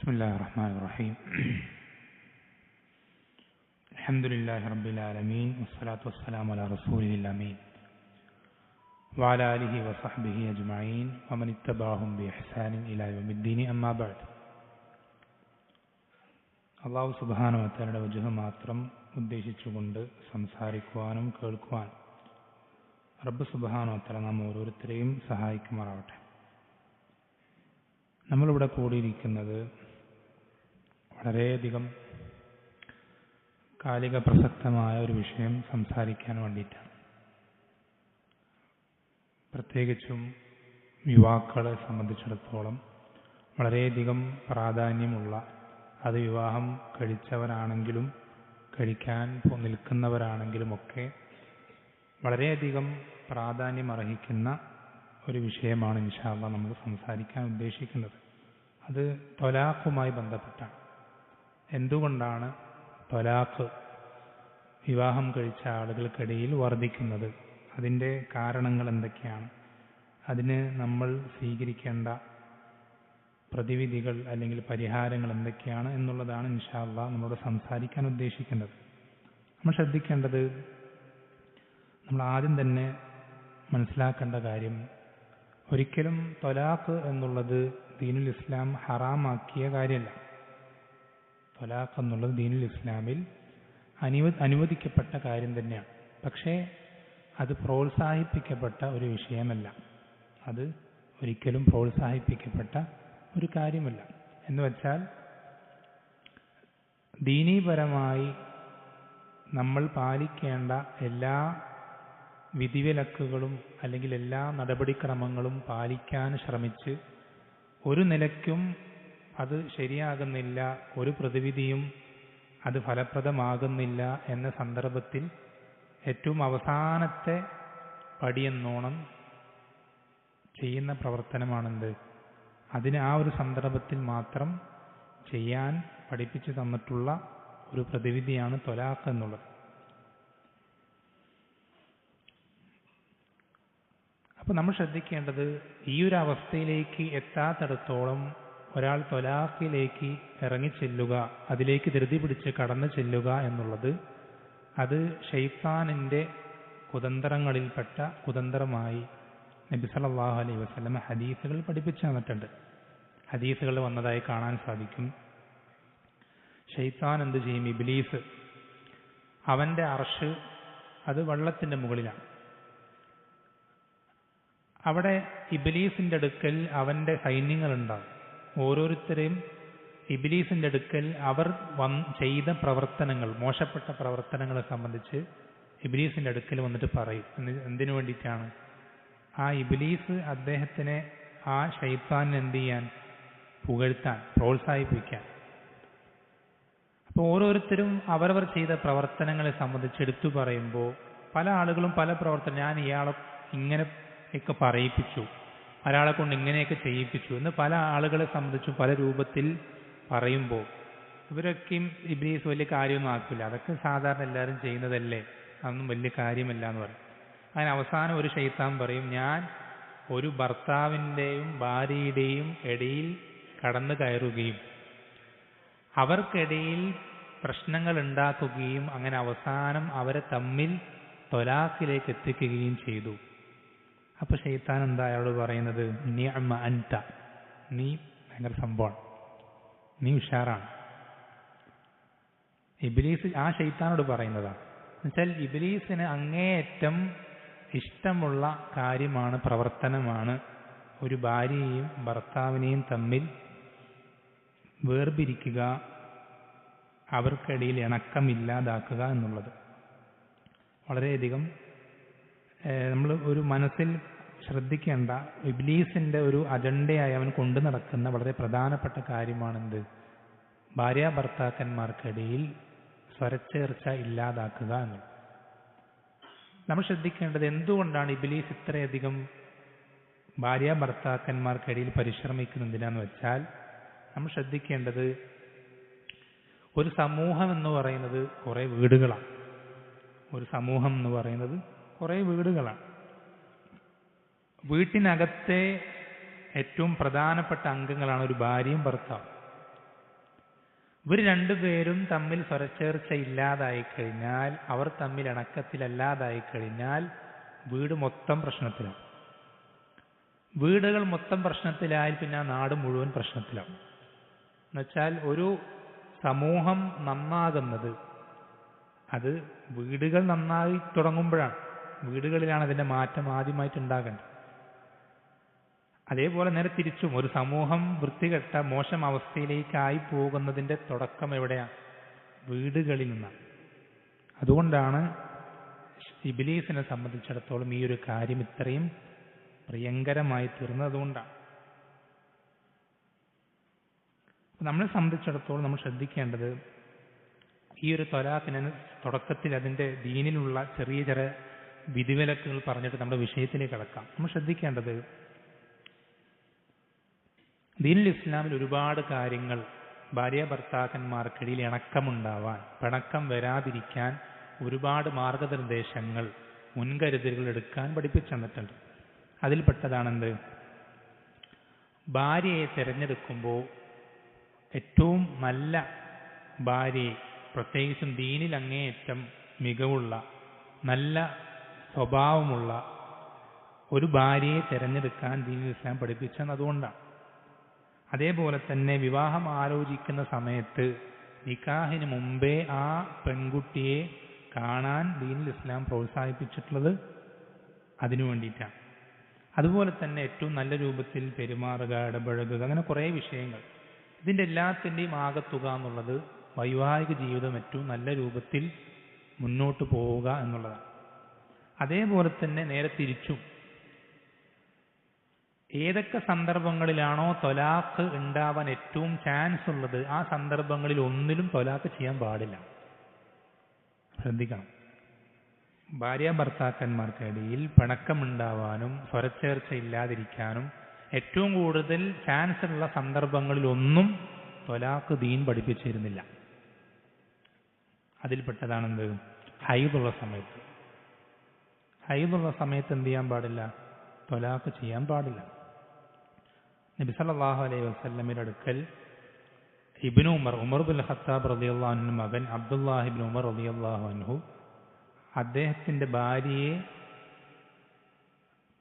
بسم الله الرحمن الرحيم الحمد لله رب العالمين والصلاة والسلام على رسوله الأمين وعلى آله وصحبه أجمعين ومن اتبعهم بإحسان إلى يوم الدين أما بعد അള്ളാഹു സുബ്ഹാനഹു വ തആലയുടെ വജ്ഹ് മാത്രം ഉദ്ദേശിച്ചുകൊണ്ട് സംസാരിക്കുവാനും കേൾക്കുവാനും റബ്ബ് സുബ്ഹാനഹു വ തആല നാം ഓരോരുത്തരെയും സഹായിക്കുമാറാവട്ടെ. നമ്മളിവിടെ കൂടിയിരിക്കുന്നത് വളരെയധികം കാലിക പ്രസക്തമായ ഒരു വിഷയം സംസാരിക്കാൻ വേണ്ടിയിട്ടാണ്. പ്രത്യേകിച്ചും യുവാക്കളെ സംബന്ധിച്ചിടത്തോളം വളരെയധികം പ്രാധാന്യമുള്ള, അത് വിവാഹം കഴിച്ചവരാണെങ്കിലും കഴിക്കാൻ നിൽക്കുന്നവരാണെങ്കിലുമൊക്കെ വളരെയധികം പ്രാധാന്യം അർഹിക്കുന്ന ഒരു വിഷയമാണ് ഇൻഷാ അല്ലാഹ് നമ്മൾ സംസാരിക്കാൻ ഉദ്ദേശിക്കുന്നത്. അത് ത്വലാഖുമായി ബന്ധപ്പെട്ടാണ്. എന്തുകൊണ്ടാണ് ത്വലാഖ് വിവാഹം കഴിച്ച ആളുകൾക്കിടയിൽ വർദ്ധിക്കുന്നത്? അതിൻ്റെ കാരണങ്ങൾ എന്തൊക്കെയാണ്? അതിന് നമ്മൾ സ്വീകരിക്കേണ്ട പ്രതിവിധികൾ അല്ലെങ്കിൽ പരിഹാരങ്ങൾ എന്തൊക്കെയാണ് എന്നുള്ളതാണ് ഇൻഷാ അല്ലാഹ് നമ്മളോട് സംസാരിക്കാൻ ഉദ്ദേശിക്കുന്നത്. നമ്മൾ ശ്രദ്ധിക്കേണ്ടത്, നമ്മൾ ആദ്യം തന്നെ മനസ്സിലാക്കേണ്ട കാര്യം, ഒരിക്കലും ത്വലാഖ് എന്നുള്ളത് ദീനുൽ ഇസ്ലാം ഹറാമാക്കിയ കാര്യമല്ല. ത്വലാഖ് എന്നുള്ളത് ദീനുൽ ഇസ്ലാമിൽ അനുവദിക്കപ്പെട്ട കാര്യം തന്നെയാണ്. പക്ഷേ അത് പ്രോത്സാഹിപ്പിക്കപ്പെട്ട ഒരു വിഷയമല്ല. അത് ഒരിക്കലും പ്രോത്സാഹിപ്പിക്കപ്പെട്ട ഒരു കാര്യമല്ല. എന്ന് വെച്ചാൽ ദീനീപരമായി നമ്മൾ പാലിക്കേണ്ട എല്ലാ വിധിവിലക്കുകളും അല്ലെങ്കിൽ എല്ലാ നടപടിക്രമങ്ങളും പാലിക്കാൻ ശ്രമിച്ച് ഒരു നിലയ്ക്കും അത് ശരിയാകുന്നില്ല, ഒരു പ്രതിവിധിയും അത് ഫലപ്രദമാകുന്നില്ല എന്ന സന്ദർഭത്തിൽ ഏറ്റവും അവസാനത്തെ പടിയെന്നോണം ചെയ്യുന്ന പ്രവർത്തനമാണെന്ത്? അതിന് ആ ഒരു സന്ദർഭത്തിൽ മാത്രം ചെയ്യാൻ പഠിപ്പിച്ചു തന്നിട്ടുള്ള ഒരു പ്രതിവിധിയാണ് ത്വലാഖ് എന്നുള്ളത്. അപ്പോൾ നമ്മൾ ശ്രദ്ധിക്കേണ്ടത്, ഈ ഒരു അവസ്ഥയിലേക്ക് എത്താത്തിടത്തോളം ഒരാൾ ത്വലാഖിലേക്ക് ഇറങ്ങിച്ചെല്ലുക, അതിലേക്ക് ധൃതി പിടിച്ച് കടന്നു ചെല്ലുക എന്നുള്ളത് അത് ശൈത്താനിൻ്റെ കുതന്ത്രങ്ങളിൽപ്പെട്ട കുതന്ത്രമായി നബി സല്ലല്ലാഹു അലൈഹി വസല്ലം ഹദീസുകൾ പഠിപ്പിച്ചു തന്നിട്ടുണ്ട്. ഹദീസുകൾ വന്നതായി കാണാൻ സാധിക്കും. ശൈത്താൻ എന്ത് ചെയ്യും? ഇബ്ലീസ്, അവൻ്റെ അർശ് അത് വെള്ളത്തിൻ്റെ മുകളിലാണ്. അവിടെ ഇബ്ലീസിൻ്റെ അടുക്കൽ അവൻ്റെ സൈന്യങ്ങളുണ്ടാകും. ഓരോരുത്തരെയും ഇബ്ലീസിൻ്റെ അടുക്കൽ അവർ ചെയ്ത പ്രവർത്തനങ്ങൾ, മോശപ്പെട്ട പ്രവർത്തനങ്ങളെ സംബന്ധിച്ച് ഇബ്ലീസിൻ്റെ അടുക്കൽ വന്നിട്ട് പറയും. എന്തിനു വേണ്ടിയിട്ടാണ്? ആ ഇബ്ലീസ് അദ്ദേഹത്തിനെ, ആ ശൈത്താനിനെ എന്ത് ചെയ്യാൻ? പുകഴ്ത്താൻ, പ്രോത്സാഹിപ്പിക്കാൻ. അപ്പോൾ ഓരോരുത്തരും അവരവർ ചെയ്ത പ്രവർത്തനങ്ങളെ സംബന്ധിച്ച് എടുത്തു പറയുമ്പോൾ പല ആളുകളും പല പ്രവർത്തനം, ഞാൻ ഇയാളെ ഇങ്ങനെയൊക്കെ പറയിപ്പിച്ചു, ഒരാളെ കൊണ്ട് ഇങ്ങനെയൊക്കെ ചെയ്യിപ്പിച്ചു എന്ന് പല ആളുകളെ സംബന്ധിച്ച് പല രൂപത്തിൽ പറയുമ്പോൾ ഇവരൊക്കെയും ഇബ്ലീസ് വലിയ കാര്യമൊന്നും ആക്കില്ല, അതൊക്കെ സാധാരണ എല്ലാവരും ചെയ്യുന്നതല്ലേ, അതൊന്നും വലിയ കാര്യമല്ല എന്ന് പറയും. അങ്ങനെ അവസാനം ഒരു ശൈത്താൻ പറയും, ഞാൻ ഒരു ഭർത്താവിൻ്റെയും ഭാര്യയുടെയും ഇടയിൽ കടന്നു കയറുകയും അവർക്കിടയിൽ പ്രശ്നങ്ങൾ ഉണ്ടാക്കുകയും അങ്ങനെ അവസാനം അവരെ തമ്മിൽ ത്വലാഖിലേക്ക് എത്തിക്കുകയും ചെയ്തു. അപ്പോൾ ശൈത്താൻ എന്താ അയാളോട് പറയുന്നത്? നിഅമ അൻത, നീ ഭയങ്കര സംഭവമാണ്, നീ ഉഷാറാണ്. ഇബ്ലീസ് ആ ശൈത്താനോട് പറയുന്നതാണ്. എന്നുവെച്ചാൽ ഇബ്ലീസിന് അങ്ങേയറ്റം ഇഷ്ടമുള്ള കാര്യമാണ്, പ്രവർത്തനമാണ് ഒരു ഭാര്യയെയും ഭർത്താവിനെയും തമ്മിൽ വേർപിരിക്കുക, അവർക്കിടയിൽ ഇണക്കമില്ലാതാക്കുക എന്നുള്ളത്. വളരെയധികം നമ്മൾ ഒരു മനസ്സിൽ ശ്രദ്ധിക്കേണ്ട, ഇബ്ലീസിൻ്റെ ഒരു അജണ്ടയായി അവൻ കൊണ്ടു നടക്കുന്ന വളരെ പ്രധാനപ്പെട്ട കാര്യമാണെന്ത്? ഭാര്യ ഭർത്താക്കന്മാർക്കിടയിൽ സ്വരച്ചേർച്ച ഇല്ലാതാക്കുക എന്നുള്ളത്. നമ്മൾ ശ്രദ്ധിക്കേണ്ടത്, എന്തുകൊണ്ടാണ് ഇബ്ലീസ് ഇത്രയധികം ഭാര്യ ഭർത്താക്കന്മാർക്കിടയിൽ പരിശ്രമിക്കുന്നതിനാന്ന് വെച്ചാൽ, നമ്മൾ ശ്രദ്ധിക്കേണ്ടത്, ഒരു സമൂഹം എന്ന് പറയുന്നത് കുറേ വീടുകളാണ്. ഒരു സമൂഹം എന്ന് പറയുന്നത് കുറേ വീടുകളാണ്. വീട്ടിനകത്തെ ഏറ്റവും പ്രധാനപ്പെട്ട അംഗങ്ങളാണ് ഒരു ഭാര്യയും ഭർത്താവും. ഇവർ രണ്ടുപേരും തമ്മിൽ സ്വരച്ചേർച്ച ഇല്ലാതായി കഴിഞ്ഞാൽ, അവർ തമ്മിൽ ഇണക്കത്തിലല്ലാതായി കഴിഞ്ഞാൽ വീട് മൊത്തം പ്രശ്നത്തിലാവും. വീടുകൾ മൊത്തം പ്രശ്നത്തിലായാൽ പിന്നെ ആ നാട് മുഴുവൻ പ്രശ്നത്തിലാവും. എന്നുവെച്ചാൽ ഒരു സമൂഹം നന്നാകുന്നത് അത് വീടുകൾ നന്നായി തുടങ്ങുമ്പോഴാണ്. വീടുകളിലാണ് അതിൻ്റെ മാറ്റം ആദ്യമായിട്ട് ഉണ്ടാകേണ്ടത്. അതേപോലെ നേരെ തിരിച്ചും ഒരു സമൂഹം വൃത്തികെട്ട മോശം അവസ്ഥയിലേക്കായി പോകുന്നതിൻ്റെ തുടക്കം എവിടെയാണ്? വീടുകളിൽ നിന്നാണ്. അതുകൊണ്ടാണ് ഇബ്ലീസിനെ സംബന്ധിച്ചിടത്തോളം ഈ ഒരു കാര്യം ഇത്രയും പ്രിയങ്കരമായി തീർന്നത്. അതുകൊണ്ടാണ് നമ്മളെ സംബന്ധിച്ചിടത്തോളം നമ്മൾ ശ്രദ്ധിക്കേണ്ടത് ഈ ഒരു ത്വലാഖിനെ തുടക്കത്തിൽ അതിൻ്റെ ദീനിലുള്ള ചെറിയ ചെറിയ വിധിവിലക്കുകൾ പറഞ്ഞിട്ട് നമ്മുടെ വിഷയത്തിലേക്ക് കടക്കാം. നമ്മൾ ശ്രദ്ധിക്കേണ്ടത് ദീനുൽ ഇസ്ലാമിൽ ഒരുപാട് കാര്യങ്ങൾ ഭാര്യ ഭർത്താക്കന്മാർക്കിടയിൽ ഇണക്കമുണ്ടാവാൻ, പിണക്കം വരാതിരിക്കാൻ ഒരുപാട് മാർഗനിർദ്ദേശങ്ങൾ, മുൻകരുതലുകൾ എടുക്കാൻ പഠിപ്പിച്ചു തന്നിട്ടുണ്ട്. അതിൽപ്പെട്ടതാണെന്ത്? ഭാര്യയെ തിരഞ്ഞെടുക്കുമ്പോൾ ഏറ്റവും നല്ല ഭാര്യയെ, പ്രത്യേകിച്ചും ദീനിൽ അങ്ങേയറ്റം മികവുള്ള നല്ല സ്വഭാവമുള്ള ഒരു ഭാര്യയെ തിരഞ്ഞെടുക്കാൻ ദീനുൽ ഇസ്ലാം പഠിപ്പിച്ചത് അതുകൊണ്ടാണ്. അതേപോലെ തന്നെ വിവാഹം ആലോചിക്കുന്ന സമയത്ത് നിക്കാഹിന് മുമ്പേ ആ പെൺകുട്ടിയെ കാണാൻ ദീനുൽ ഇസ്ലാം പ്രോത്സാഹിപ്പിച്ചിട്ടുള്ളത് അതിനു വേണ്ടിയിട്ടാണ്. അതുപോലെ തന്നെ ഏറ്റവും നല്ല രൂപത്തിൽ പെരുമാറുക, ഇടപഴകുക, അങ്ങനെ കുറേ വിഷയങ്ങൾ. ഇതിൻ്റെ എല്ലാത്തിൻ്റെയും ആകത്തുക എന്നുള്ളത് വൈവാഹിക ജീവിതം ഏറ്റവും നല്ല രൂപത്തിൽ മുന്നോട്ട് പോവുക എന്നുള്ളതാണ്. അതേപോലെ തന്നെ നേരെ തിരിച്ചും ഏതൊക്കെ സന്ദർഭങ്ങളിലാണോ ത്വലാഖ് ഉണ്ടാവാൻ ഏറ്റവും ചാൻസ് ഉള്ളത് ആ സന്ദർഭങ്ങളിൽ ഒന്നിലും ത്വലാഖ് ചെയ്യാൻ പാടില്ല. ശ്രദ്ധിക്കണം. ഭാര്യ ഭർത്താക്കന്മാർക്കിടയിൽ പിണക്കമുണ്ടാവാനും സ്വരച്ചേർച്ച ഇല്ലാതിരിക്കാനും ഏറ്റവും കൂടുതൽ ചാൻസ് ഉള്ള സന്ദർഭങ്ങളിലൊന്നും ത്വലാഖ് ദീൻ പഠിപ്പിച്ചിരുന്നില്ല. അതിൽപ്പെട്ടതാണെന്ത്? ഹൈദുള്ള സമയത്ത്. ഹൈദുള്ള സമയത്ത് എന്ത് ചെയ്യാൻ പാടില്ല? ത്വലാഖ് ചെയ്യാൻ പാടില്ല. നബി സല്ലല്ലാഹു അലൈഹി വസല്ലമയുടെ അടുക്കൽ ഇബ്നു ഉമർ ബിൻ ഖത്താബ് റളിയല്ലാഹു അൻഹു മകൻ അബ്ദുല്ലാഹി ഇബ്നു ഉമർ റളിയല്ലാഹു അൻഹു അദ്ദേഹത്തിൻ്റെ ഭാര്യയെ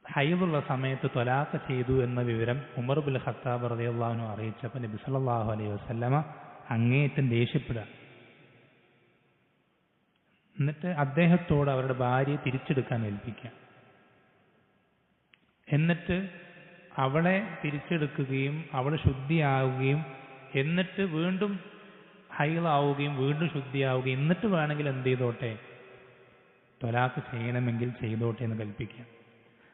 ഹൈദുള്ള സമയത്ത് ത്വലാഖ് ചെയ്തു എന്ന വിവരം ഉമർ ബിൻ ഖത്താബ് റളിയല്ലാഹു അൻഹു അറിയിച്ചപ്പോൾ നബി സല്ലല്ലാഹു അലൈഹി വസല്ലമ അങ്ങേയറ്റം ദേഷ്യപ്പെടുക. എന്നിട്ട് അദ്ദേഹത്തോട് അവരുടെ ഭാര്യയെ തിരിച്ചെടുക്കാൻ ഏൽപ്പിക്കുക. എന്നിട്ട് അവളെ തിരിച്ചെടുക്കുകയും അവൾ ശുദ്ധിയാവുകയും എന്നിട്ട് വീണ്ടും ഹൈളാവുകയും വീണ്ടും ശുദ്ധിയാവുകയും എന്നിട്ട് വേണമെങ്കിൽ എന്ത് ചെയ്തോട്ടെ, ത്വലാഖ് ചെയ്യണമെങ്കിൽ ചെയ്തോട്ടെ എന്ന് കൽപ്പിക്കുക.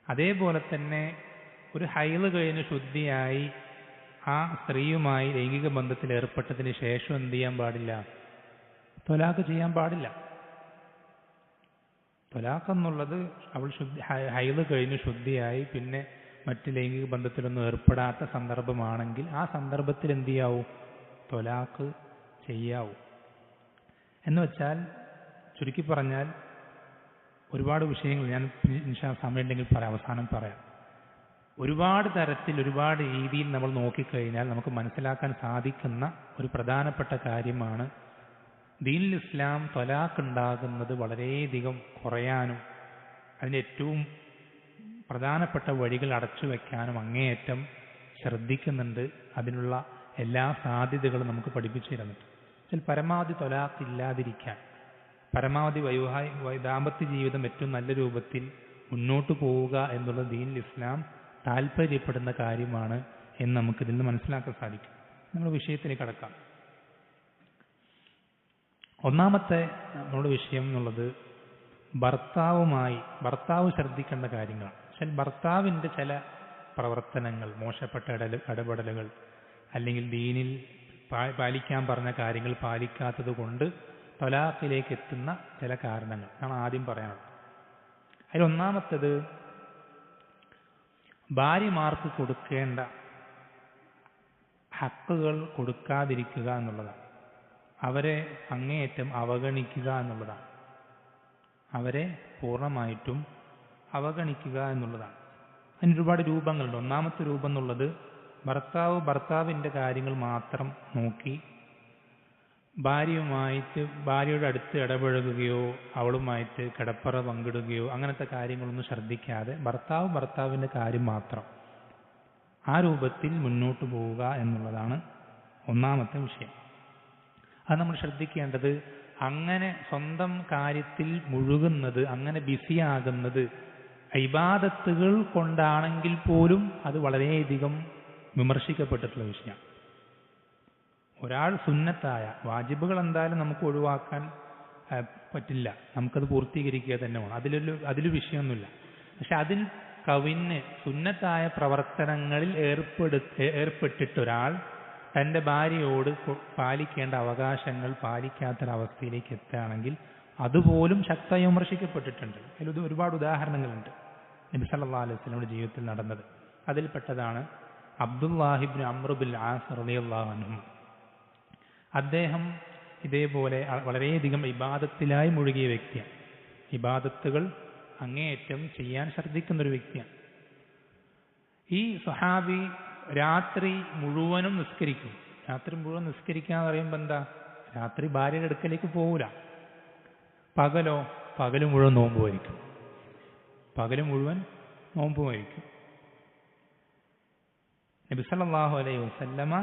അതേപോലെ തന്നെ ഒരു ഹൈള് കഴിഞ്ഞ് ശുദ്ധിയായി ആ സ്ത്രീയുമായി ലൈംഗിക ബന്ധത്തിൽ ഏർപ്പെട്ടതിന് ശേഷം എന്ത് ചെയ്യാൻ പാടില്ല? ത്വലാഖ് ചെയ്യാൻ പാടില്ല. ത്വലാഖ് എന്നുള്ളത് അവൾ ഹൈള് കഴിഞ്ഞ് ശുദ്ധിയായി പിന്നെ മറ്റ് ലൈംഗിക ബന്ധത്തിലൊന്നും ഏർപ്പെടാത്ത സന്ദർഭമാണെങ്കിൽ ആ സന്ദർഭത്തിൽ എന്ത് ചെയ്യാവൂ? ത്വലാഖ് ചെയ്യാവൂ. എന്ന് വെച്ചാൽ ചുരുക്കി പറഞ്ഞാൽ ഒരുപാട് വിഷയങ്ങൾ ഞാൻ സമയമുണ്ടെങ്കിൽ അവസാനം പറയാം. ഒരുപാട് തരത്തിൽ ഒരുപാട് രീതിയിൽ നമ്മൾ നോക്കിക്കഴിഞ്ഞാൽ നമുക്ക് മനസ്സിലാക്കാൻ സാധിക്കുന്ന ഒരു പ്രധാനപ്പെട്ട കാര്യമാണ് ദീനുൽ ഇസ്ലാം ത്വലാഖ് ഉണ്ടാകുന്നത് വളരെയധികം കുറയാനും അതിൻ്റെ ഏറ്റവും പ്രധാനപ്പെട്ട വഴികൾ അടച്ചു വയ്ക്കാനും അങ്ങേയറ്റം ശ്രദ്ധിക്കുന്നുണ്ട്. അതിനുള്ള എല്ലാ സാധ്യതകളും നമുക്ക് പഠിപ്പിച്ചു തരുന്നുണ്ട്. പരമാവധി ത്വലാഖ് ഇല്ലാതിരിക്കാൻ, പരമാവധി ദാമ്പത്യ ജീവിതം ഏറ്റവും നല്ല രൂപത്തിൽ മുന്നോട്ട് പോവുക എന്നുള്ളത് ദീനുൽ ഇസ്ലാം താല്പര്യപ്പെടുന്ന കാര്യമാണ് എന്ന് നമുക്കിതിൽ നിന്ന് മനസ്സിലാക്കാൻ സാധിക്കും. നമ്മുടെ വിഷയത്തിലേക്ക് കടക്കാം. ഒന്നാമത്തെ നമ്മുടെ വിഷയം എന്നുള്ളത് ഭർത്താവ് ശ്രദ്ധിക്കേണ്ട കാര്യങ്ങളാണ്. പക്ഷേ ഭർത്താവിൻ്റെ ചില പ്രവർത്തനങ്ങൾ, മോശപ്പെട്ട ഇടപെടലുകൾ, അല്ലെങ്കിൽ ദീനിൽ പാലിക്കാൻ പറഞ്ഞ കാര്യങ്ങൾ പാലിക്കാത്തത് കൊണ്ട് ത്വലാഖിലേക്ക് എത്തുന്ന ചില കാരണങ്ങൾ ആണ് ആദ്യം പറയാനുള്ളത്. അതിലൊന്നാമത്തേത് ഭാര്യമാർക്ക് കൊടുക്കേണ്ട ഹക്കുകൾ കൊടുക്കാതിരിക്കുക എന്നുള്ളതാണ്. അവരെ അങ്ങേയറ്റം അവഗണിക്കുക എന്നുള്ളതാണ്. അവരെ പൂർണ്ണമായിട്ടും അവഗണിക്കുക എന്നുള്ളതാണ്. അതിന് ഒരുപാട് രൂപങ്ങളുണ്ട്. ഒന്നാമത്തെ രൂപം എന്നുള്ളത് ഭർത്താവിൻ്റെ കാര്യങ്ങൾ മാത്രം നോക്കി ഭാര്യയുടെ അടുത്ത് ഇടപഴകുകയോ അവളുമായിട്ട് കിടപ്പറ പങ്കിടുകയോ അങ്ങനത്തെ കാര്യങ്ങളൊന്നും ശ്രദ്ധിക്കാതെ ഭർത്താവിൻ്റെ കാര്യം മാത്രം ആ രൂപത്തിൽ മുന്നോട്ട് പോവുക എന്നുള്ളതാണ് ഒന്നാമത്തെ വിഷയം. അത് നമ്മൾ ശ്രദ്ധിക്കേണ്ടത്. അങ്ങനെ സ്വന്തം കാര്യത്തിൽ മുഴുകുന്നത്, അങ്ങനെ ബിസിയാകുന്നത് ഇബാദത്തുകൾ കൊണ്ടാണെങ്കിൽ പോലും അത് വളരെയധികം വിമർശിക്കപ്പെട്ടിട്ടുള്ള വിഷയമാണ്. ഒരാൾ സുന്നത്തായ വാജിബുകൾ എന്തായാലും നമുക്ക് ഒഴിവാക്കാൻ പറ്റില്ല, നമുക്കത് പൂർത്തീകരിക്കുക തന്നെ വേണം, അതിലൊരു വിഷയമൊന്നുമില്ല. പക്ഷെ അതിൽ കവിഞ്ഞ് സുന്നത്തായ പ്രവർത്തനങ്ങളിൽ ഏർപ്പെട്ടിട്ടൊരാൾ തൻ്റെ ഭാര്യയോട് പാലിക്കേണ്ട അവകാശങ്ങൾ പാലിക്കാത്തൊരവസ്ഥയിലേക്ക് എത്തുകയാണെങ്കിൽ അതുപോലും ശക്തമായി വിമർശിക്കപ്പെട്ടിട്ടുണ്ട്. അതിൽ ഒരുപാട് ഉദാഹരണങ്ങളുണ്ട് നബി സല്ലല്ലാഹു അലൈഹി വസല്ലമയുടെ ജീവിതത്തിൽ നടന്നത്. അതിൽപ്പെട്ടതാണ് അബ്ദുല്ലാഹി ഇബ്നു അംർ ബിൻ ആസ് റളിയല്ലാഹു അൻഹു. അദ്ദേഹം ഇതേപോലെ വളരെയധികം ഇബാദത്തിലായി മുഴുകിയ വ്യക്തിയാണ്. ഇബാദത്തുകൾ അങ്ങേയറ്റം ചെയ്യാൻ ശ്രദ്ധിക്കുന്നൊരു വ്യക്തിയാണ്. ഈ സ്വഹാബി രാത്രി മുഴുവനും നിസ്കരിക്കും. രാത്രി മുഴുവൻ നിസ്കരിക്കുക എന്ന് പറയുമ്പോൾ എന്താ, രാത്രി ഭാര്യയുടെ അടുക്കലേക്ക് പോകൂല. പകല് മുഴുവൻ നോമ്പുമായിരിക്കും. നബി സല്ലല്ലാഹു അലൈഹി വസല്ലമ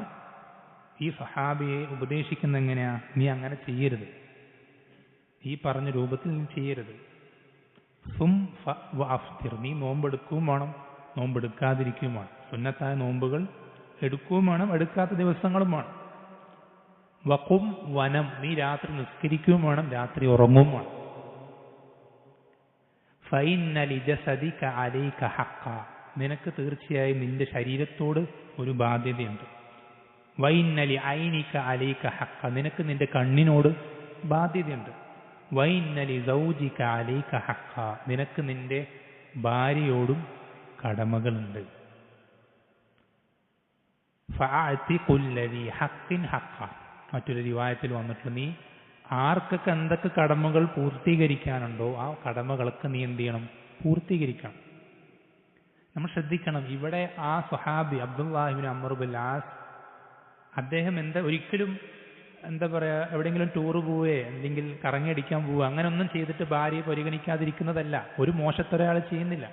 ഈ സ്വഹാബിയെ ഉപദേശിക്കുന്ന എങ്ങനെയാ, നീ അങ്ങനെ ചെയ്യരുത്, ഈ പറഞ്ഞ രൂപത്തിൽ നീ ചെയ്യരുത്. നീ നോമ്പെടുക്കുകയും വേണം, നോമ്പെടുക്കാതിരിക്കുകയും വേണം. സുന്നത്തായ നോമ്പുകൾ എടുക്കുകയും വേണം, എടുക്കാത്ത ദിവസങ്ങളും വേണം. വഖും വനം, നീ രാത്രി നിസ്കരിക്കുകയും വേണം, രാത്രി ഉറങ്ങുകയും വേണം. ഫഇന്ന ലിജസദിക അലൈക ഹഖ്ഖ, നിനക്ക് തീർച്ചയായും നിന്റെ ശരീരത്തോട് ഒരു ബാധ്യതയുണ്ട്. വഇന്ന ലിഐനിക അലൈക ഹഖ്ഖ, നിനക്ക് നിന്റെ കണ്ണിനോട് ബാധ്യതയുണ്ട്. വഇന്ന ലിസൗജിക അലൈക ഹഖ്ഖ, നിനക്ക് നിന്റെ ഭാര്യയോടും കടമകളുണ്ട്. ഫഅതി കുല്ലദി ഹഖ്ഖിൻ ഹഖ്ഖ, മറ്റൊരു റിവായത്തിൽ വന്നിട്ടുള്ള നീ ആർക്കൊക്കെ എന്തൊക്കെ കടമകൾ പൂർത്തീകരിക്കാനുണ്ടോ ആ കടമകളൊക്കെ നീ എന്ത് ചെയ്യണം, പൂർത്തീകരിക്കണം. നമ്മൾ ശ്രദ്ധിക്കണം. ഇവിടെ ആ സ്വഹാബി Abdullahi Ibnu Amr bin As അദ്ദേഹം ഒരിക്കലും എവിടെയെങ്കിലും ടൂറ് പോവേ അല്ലെങ്കിൽ കറങ്ങിയടിക്കാൻ പോവുക അങ്ങനെ ഒന്നും ചെയ്തിട്ട് ഭാര്യയെ പരിഗണിക്കാതിരിക്കുന്നതല്ല. ഒരു മോശത്തൊരാൾ ചെയ്യുന്നില്ല.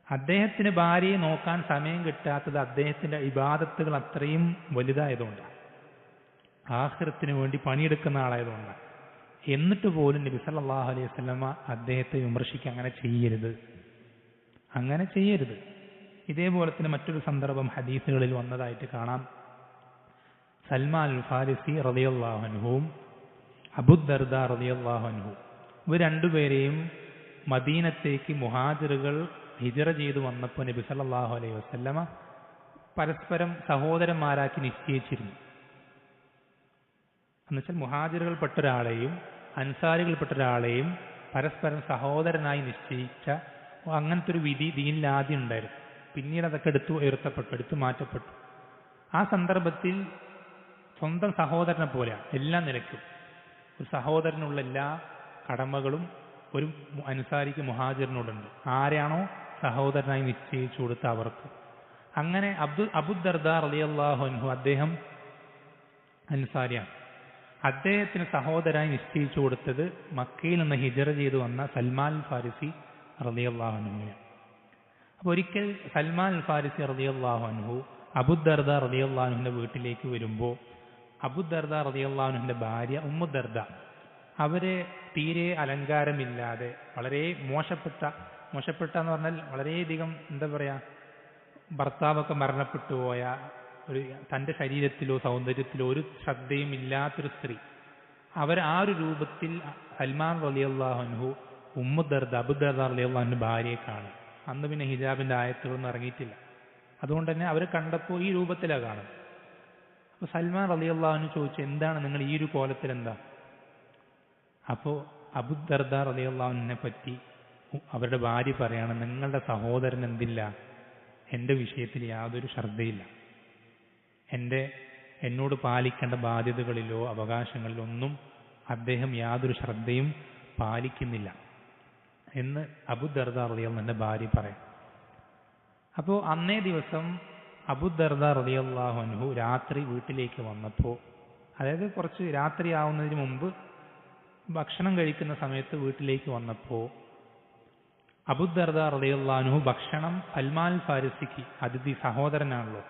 അദ്ദേഹത്തിന് ഭാര്യയെ നോക്കാൻ സമയം കിട്ടാത്തത് അദ്ദേഹത്തിന്റെ ഇബാദത്തുകൾ അത്രയും വലുതായതുകൊണ്ടാണ്, ആഖിറത്തിന് വേണ്ടി പണിയെടുക്കുന്ന ആളായതുകൊണ്ടാണ്. എന്നിട്ട് പോലും നബി സല്ലല്ലാഹു അലൈഹി വസല്ലമ അദ്ദേഹത്തെ വിമർശിക്കുക, അങ്ങനെ ചെയ്യരുത്. ഇതേപോലെ തന്നെ മറ്റൊരു സന്ദർഭം ഹദീസുകളിൽ വന്നതായിട്ട് കാണാം. സൽമാൻ അൽ ഫാരിസി റളിയല്ലാഹു അൻഹുവും അബൂദർദ റളിയല്ലാഹു അൻഹു, ഇവർ രണ്ടുപേരെയും മദീനത്തേക്ക് മുഹാജിറുകൾ ഹിജ്റ ചെയ്തു വന്നപ്പോൾ നബി സല്ലല്ലാഹു അലൈഹി വസല്ലമ പരസ്പരം സഹോദരന്മാരാക്കി നിശ്ചയിച്ചിരുന്നു. എന്നുവെച്ചാൽ മുഹാജിറുകൾപ്പെട്ട ഒരാളെയും അൻസാരികൾപ്പെട്ട ഒരാളെയും പരസ്പരം സഹോദരനായി നിശ്ചയിച്ച അങ്ങനത്തെ ഒരു വിധി ദീനിൽ ആദ്യം ഉണ്ടായിരുന്നു. പിന്നീട് അതൊക്കെ എടുത്തു മാറ്റപ്പെട്ടു. ആ സന്ദർഭത്തിൽ സ്വന്തം സഹോദരനെ പോലെയാണ് എല്ലാ നിലയ്ക്കും. ഒരു സഹോദരനുള്ള എല്ലാ കടമകളും ഒരു അൻസാരിക്ക് മുഹാജിറിനോടുണ്ട്. ആരെയാണോ സഹോദരനായി നിശ്ചയിച്ചു കൊടുത്ത അവർക്ക്. അങ്ങനെ അബൂദർദ റളിയല്ലാഹു അൻഹു, അദ്ദേഹം അൻസാരിയാണ്. അദ്ദേഹത്തിന് സഹോദരനായി നിശ്ചയിച്ചു കൊടുത്തത് മക്കയിൽ നിന്ന് ഹിജ്റ ചെയ്തു വന്ന സൽമാൻ അൽ ഫാരിസി റളിയല്ലാഹു അൻഹുവിനെ. അപ്പോൾ ഒരിക്കൽ സൽമാൻ അൽ ഫാരിസി റളിയല്ലാഹു അൻഹു അബൂദർദ റളിയല്ലാഹു അൻഹുവിന്റെ വീട്ടിലേക്ക് വരുമ്പോൾ അബൂദർദ റളിയല്ലാഹു അൻഹുവിന്റെ ഭാര്യ ഉമ്മു ദർദ, അവരെ തീരെ അലങ്കാരമില്ലാതെ വളരെ മോശപ്പെട്ട എന്ന് പറഞ്ഞാൽ വളരെയധികം ഭർത്താവൊക്കെ മരണപ്പെട്ടു പോയ ഒരു തൻ്റെ ശരീരത്തിലോ സൗന്ദര്യത്തിലോ ഒരു ശ്രദ്ധയും ഇല്ലാത്തൊരു സ്ത്രീ, ആ ഒരു രൂപത്തിൽ സൽമാൻ റളിയല്ലാഹു അൻഹു അബൂദർദ റളിയല്ലാഹു അൻഹു ഭാര്യയെ കാണും. അന്ന് പിന്നെ ഹിജാബിന്റെ ആയത്തുകളൊന്നും ഇറങ്ങിയിട്ടില്ല. അതുകൊണ്ട് തന്നെ അവർ കണ്ടപ്പോൾ ഈ രൂപത്തിലാണ് കാണുന്നത്. അപ്പോൾ സൽമാൻ റളിയല്ലാഹു അൻഹു ചോദിച്ചു, എന്താണ് നിങ്ങൾ ഈ ഒരു കോലത്തിൽ എന്താ? അപ്പോൾ അബൂദർദ റളിയല്ലാഹു അൻഹുവിനെ പറ്റി അവരുടെ ഭാര്യ പറയാണ്, നിങ്ങളുടെ സഹോദരൻ എന്തില്ല, എൻ്റെ വിഷയത്തിൽ യാതൊരു ശ്രദ്ധയില്ല, എന്നോട് പാലിക്കേണ്ട ബാധ്യതകളിലോ അവകാശങ്ങളിലോ ഒന്നും അദ്ദേഹം യാതൊരു ശ്രദ്ധയും പാലിക്കുന്നില്ല എന്ന് അബൂദർദ റളിയല്ലാഹു അൻഹുവിന്റെ ഭാര്യ പറയും. അപ്പോൾ അന്നേ ദിവസം അബൂദർദ റളിയല്ലാഹു അൻഹു രാത്രി വീട്ടിലേക്ക് വന്നപ്പോൾ അതായത് കുറച്ച് രാത്രിയാവുന്നതിന് മുമ്പ് ഭക്ഷണം കഴിക്കുന്ന സമയത്ത് വീട്ടിലേക്ക് വന്നപ്പോൾ അബൂദർദാ റളിയല്ലാഹു അൻഹു ഭക്ഷണം സൽമാൻ ഫാരിസിക്ക് അതിഥി സഹോദരനാണല്ലോ,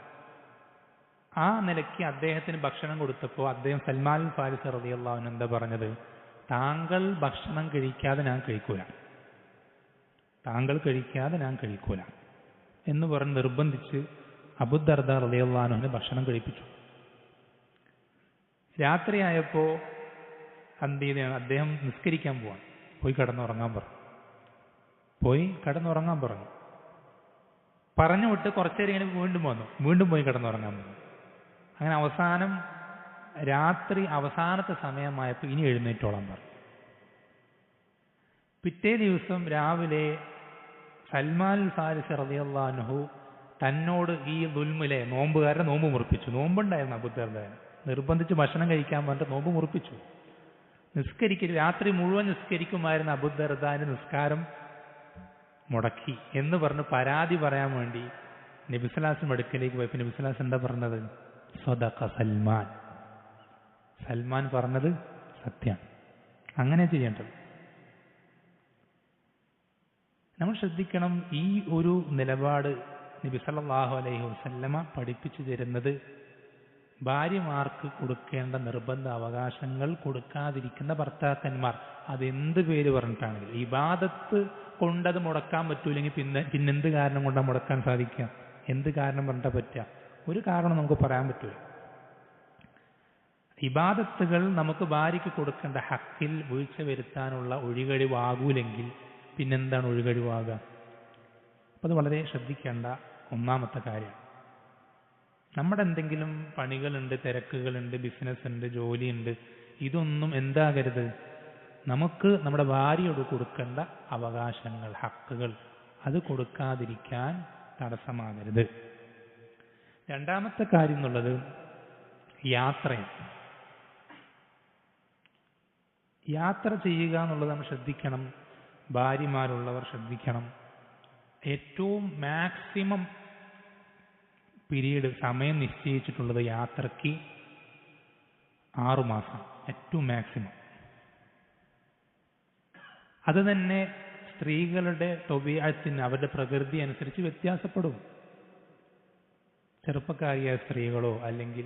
ആ നിലയ്ക്ക് അദ്ദേഹത്തിന് ഭക്ഷണം കൊടുത്തപ്പോൾ അദ്ദേഹം സൽമാൻ ഫാരിസ് റളിയല്ലാഹു അൻഹു എന്താ പറഞ്ഞത്? താങ്കൾ ഭക്ഷണം കഴിക്കാതെ ഞാൻ കഴിക്കൂല, താങ്കൾ കഴിക്കാതെ ഞാൻ കഴിക്കൂല എന്ന് പറഞ്ഞ് നിർബന്ധിച്ച് അബൂദർദാ റളിയല്ലാഹു അൻഹുവിനെ ഭക്ഷണം കഴിപ്പിച്ചു. രാത്രിയായപ്പോൾ എന്ത് ചെയ്താണ്? അദ്ദേഹം നിസ്കരിക്കാൻ പോവാണ്. പോയി കിടന്നുറങ്ങാൻ പറഞ്ഞു. പറഞ്ഞു വിട്ട് കുറച്ചേരം ഇങ്ങനെ വീണ്ടും വന്നു, വീണ്ടും പോയി കിടന്നുറങ്ങാൻ പറഞ്ഞു. അങ്ങനെ അവസാനം രാത്രി അവസാനത്തെ സമയമായപ്പോൾ ഇനി എഴുന്നേറ്റോളാൻ പറഞ്ഞു. പിറ്റേ ദിവസം രാവിലെ സൽമാൻ ഫാരിസ് റളിയല്ലാഹു അൻഹു തന്നോട് ഈ ദുൽമിലെ നോമ്പുകാരനെ നോമ്പ് മുറിപ്പിച്ചു. നോമ്പുണ്ടായിരുന്നു അബൂദർദാന്, നിർബന്ധിച്ച് ഭക്ഷണം കഴിക്കാൻ പറഞ്ഞിട്ട് നോമ്പ് മുറിപ്പിച്ചു. രാത്രി മുഴുവൻ നിസ്കരിക്കുമായിരുന്ന അബൂദർദാന്റെ നിസ്കാരം മുടക്കി എന്ന് പറഞ്ഞ് പരാതി പറയാൻ വേണ്ടി നബി സല്ലല്ലാഹു അലൈഹി വസല്ലം അടുക്കലേക്ക് പോയപ്പോൾ നബി സല്ലല്ലാഹു അലൈഹി വസല്ലം എന്താ പറഞ്ഞത്? സദഖ സൽമാൻ, സൽമാൻ പറഞ്ഞത് സത്യമാണ്, അങ്ങനെ ചെയ്യേണ്ടത്. നമ്മൾ ശ്രദ്ധിക്കണം, ഈ ഒരു നിലപാട് നബി സല്ലല്ലാഹു അലൈഹി വസല്ലമ പഠിപ്പിച്ചു തരുന്നത് ഭാര്യമാർക്ക് കൊടുക്കേണ്ട നിർബന്ധ അവകാശങ്ങൾ കൊടുക്കാതിരിക്കുന്ന ഭർത്താക്കന്മാർ, അതെന്ത് പേര് പറഞ്ഞിട്ടാണെങ്കിൽ, ഇബാദത്ത് കൊണ്ടത് മുടക്കാൻ പറ്റൂല്ലെങ്കിൽ പിന്നെന്ത് കാരണം കൊണ്ടാണ് മുടക്കാൻ സാധിക്കുക? എന്ത് കാരണം പറഞ്ഞാൽ പറ്റുക? ഒരു കാരണം നമുക്ക് പറയാൻ പറ്റൂല. ഇബാദത്തുകൾ നമുക്ക് ഭാര്യയ്ക്ക് കൊടുക്കേണ്ട ഹക്കിൽ വീഴ്ച വരുത്താനുള്ള ഒഴികഴിവാകൂലെങ്കിൽ പിന്നെന്താണ് ഒഴികഴിവാകുക? അപ്പം അത് വളരെ ശ്രദ്ധിക്കേണ്ട ഒന്നാമത്തെ കാര്യമാണ്. നമ്മുടെ എന്തെങ്കിലും പണികളുണ്ട്, തിരക്കുകളുണ്ട്, ബിസിനസ് ഉണ്ട്, ജോലിയുണ്ട്, ഇതൊന്നും എന്താകരുത്? നമുക്ക് നമ്മുടെ ഭാര്യയോട് കൊടുക്കേണ്ട അവകാശങ്ങൾ, ഹക്കുകൾ, അത് കൊടുക്കാതിരിക്കാൻ തടസ്സമാകരുത്. രണ്ടാമത്തെ കാര്യം എന്നുള്ളത് യാത്രയാണ്. യാത്ര ചെയ്യുക എന്നുള്ളത് നമ്മൾ ശ്രദ്ധിക്കണം, ഭാര്യമാരുള്ളവർ ശ്രദ്ധിക്കണം. ഏറ്റവും മാക്സിമം പീരീഡ് സമയം നിശ്ചയിച്ചിട്ടുള്ളത് യാത്രയ്ക്ക് 6 മാസം, ഏറ്റവും മാക്സിമം. അത് തന്നെ സ്ത്രീകളുടെ തൊബീഅത്തിന്, അവരുടെ പ്രകൃതി അനുസരിച്ച് വ്യത്യാസപ്പെടും. ചെറുപ്പക്കാരിയായ സ്ത്രീകളോ അല്ലെങ്കിൽ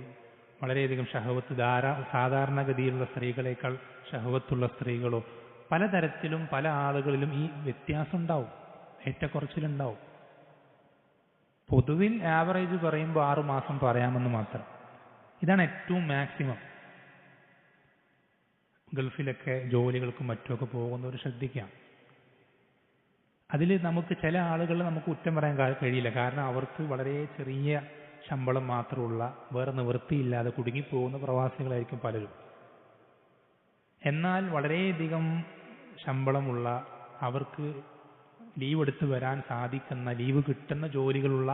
വളരെയധികം ഷഹവത്ത് സാധാരണഗതിയിലുള്ള സ്ത്രീകളെക്കാൾ ഷഹവത്തുള്ള സ്ത്രീകളോ, പലതരത്തിലും പല ആളുകളിലും ഈ വ്യത്യാസം ഉണ്ടാവും, ഏറ്റക്കുറച്ചിലുണ്ടാവും. പൊതുവിൽ ആവറേജ് പറയുമ്പോൾ 6 മാസം പറയാമെന്ന് മാത്രം. ഇതാണ് ഏറ്റവും മാക്സിമം. ഗൾഫിലൊക്കെ ജോലികൾക്കും മറ്റുമൊക്കെ പോകുന്നവർ ശ്രദ്ധിക്കാം. അതിൽ നമുക്ക് ചില ആളുകൾ നമുക്ക് കുറ്റം പറയാൻ കഴിയില്ല, കാരണം അവർക്ക് വളരെ ചെറിയ ശമ്പളം മാത്രമുള്ള, വേറെ നിവൃത്തിയില്ലാതെ കുടുങ്ങിപ്പോകുന്ന പ്രവാസികളായിരിക്കും പലരും. എന്നാൽ വളരെയധികം ശമ്പളമുള്ള, അവർക്ക് ലീവ് എടുത്ത് വരാൻ സാധിക്കുന്ന, ലീവ് കിട്ടുന്ന ജോലികളുള്ള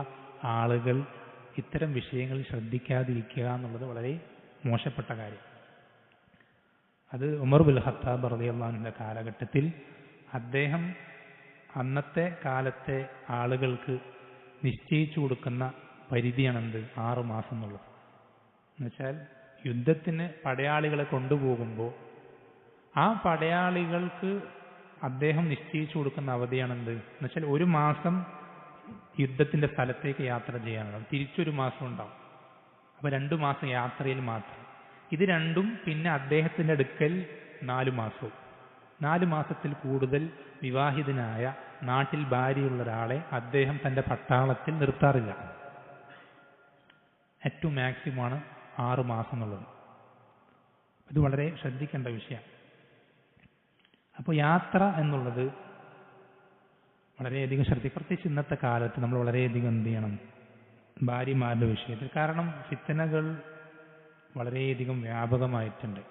ആളുകൾ ഇത്തരം വിഷയങ്ങളിൽ ശ്രദ്ധിക്കാതിരിക്കുക എന്നുള്ളത് വളരെ മോശപ്പെട്ട കാര്യം. അത് ഉമർ ബിൻ ഖത്താബ് റളിയല്ലാഹു അൻഹുവിന്റെ കാലഘട്ടത്തിൽ അദ്ദേഹം അന്നത്തെ കാലത്തെ ആളുകൾക്ക് നിശ്ചയിച്ചു കൊടുക്കുന്ന പരിധിയാണെന്ത്? 6 മാസം എന്നുള്ളത്. എന്നുവെച്ചാൽ യുദ്ധത്തിന് പടയാളികളെ കൊണ്ടുപോകുമ്പോൾ ആ പടയാളികൾക്ക് അദ്ദേഹം നിശ്ചയിച്ചു കൊടുക്കുന്ന അവധിയാണെന്ത്? എന്നുവെച്ചാൽ 1 മാസം യുദ്ധത്തിന്റെ സ്ഥലത്തേക്ക് യാത്ര ചെയ്യാനുണ്ടാവും, തിരിച്ചൊരു മാസം ഉണ്ടാവും. അപ്പൊ 2 മാസം യാത്രയിൽ മാത്രം. ഇത് രണ്ടും പിന്നെ അദ്ദേഹത്തിന്റെ അടുക്കൽ 4 മാസവും. 4 മാസത്തിൽ കൂടുതൽ വിവാഹിതനായ നാട്ടിൽ ഭാര്യയുള്ള ഒരാളെ അദ്ദേഹം തന്റെ പട്ടാളത്തിൽ നിർത്താറില്ല. ഏറ്റവും മാക്സിമമാണ് 6 മാസം എന്നുള്ളത്. ഇത് വളരെ ശ്രദ്ധിക്കേണ്ട വിഷയം. അപ്പോൾ യാത്ര എന്നുള്ളത് വളരെയധികം പ്രത്യേകിച്ച് ഇന്നത്തെ കാലത്ത് നമ്മൾ വളരെയധികം എന്ത് ചെയ്യണം? ഭാര്യമാരുടെ വിഷയത്തിൽ. കാരണം ഫിത്നകൾ വളരെയധികം വ്യാപകമായിട്ടുണ്ട്.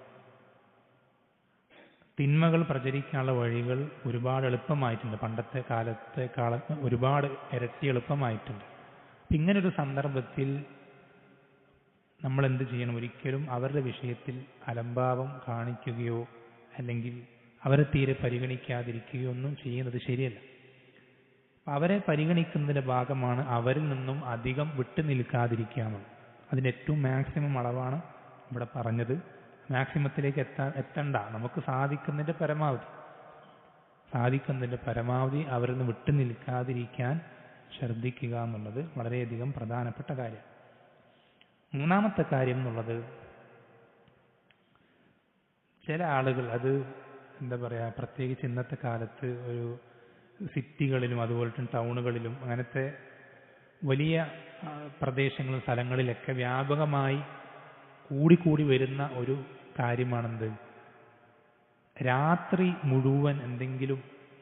തിന്മകൾ പ്രചരിക്കാനുള്ള വഴികൾ ഒരുപാട് എളുപ്പമായിട്ടുണ്ട്, പണ്ടത്തെ കാലത്തെക്കാൾ ഒരുപാട് ഇരട്ടി എളുപ്പമായിട്ടുണ്ട്. ഇങ്ങനൊരു സന്ദർഭത്തിൽ നമ്മൾ എന്ത് ചെയ്യണം? ഒരിക്കലും അവരുടെ വിഷയത്തിൽ അലംഭാവം കാണിക്കുകയോ അല്ലെങ്കിൽ അവരെ തീരെ പരിഗണിക്കാതിരിക്കുകയോ ഒന്നും ചെയ്യുന്നത് ശരിയല്ല. അവരെ പരിഗണിക്കുന്നതിൻ്റെ ഭാഗമാണ് അവരിൽ നിന്നും അധികം വിട്ടു നിൽക്കാതിരിക്കുക എന്നുള്ളത്. അതിൻ്റെ ഏറ്റവും മാക്സിമം അളവാണ് ഇവിടെ പറഞ്ഞത് മാക്സിമത്തിലേക്ക് എത്തണ്ട, നമുക്ക് സാധിക്കുന്നതിൻ്റെ പരമാവധി അവരിൽ നിന്ന് വിട്ടു നിൽക്കാതിരിക്കാൻ ശ്രദ്ധിക്കുക എന്നുള്ളത് വളരെയധികം പ്രധാനപ്പെട്ട കാര്യം. മൂന്നാമത്തെ കാര്യം എന്നുള്ളത്, ചില ആളുകൾ അത് എന്താ പറയുക, പ്രത്യേകിച്ച് ഇന്നത്തെ കാലത്ത് ഒരു സിറ്റികളിലും അതുപോലെ തന്നെ ടൗണുകളിലും അങ്ങനത്തെ വലിയ പ്രദേശങ്ങളും സ്ഥലങ്ങളിലൊക്കെ വ്യാപകമായി കൂടിക്കൂടി വരുന്ന ഒരു കാര്യമാണെന്ത്, രാത്രി മുഴുവൻ എന്തെങ്കിലും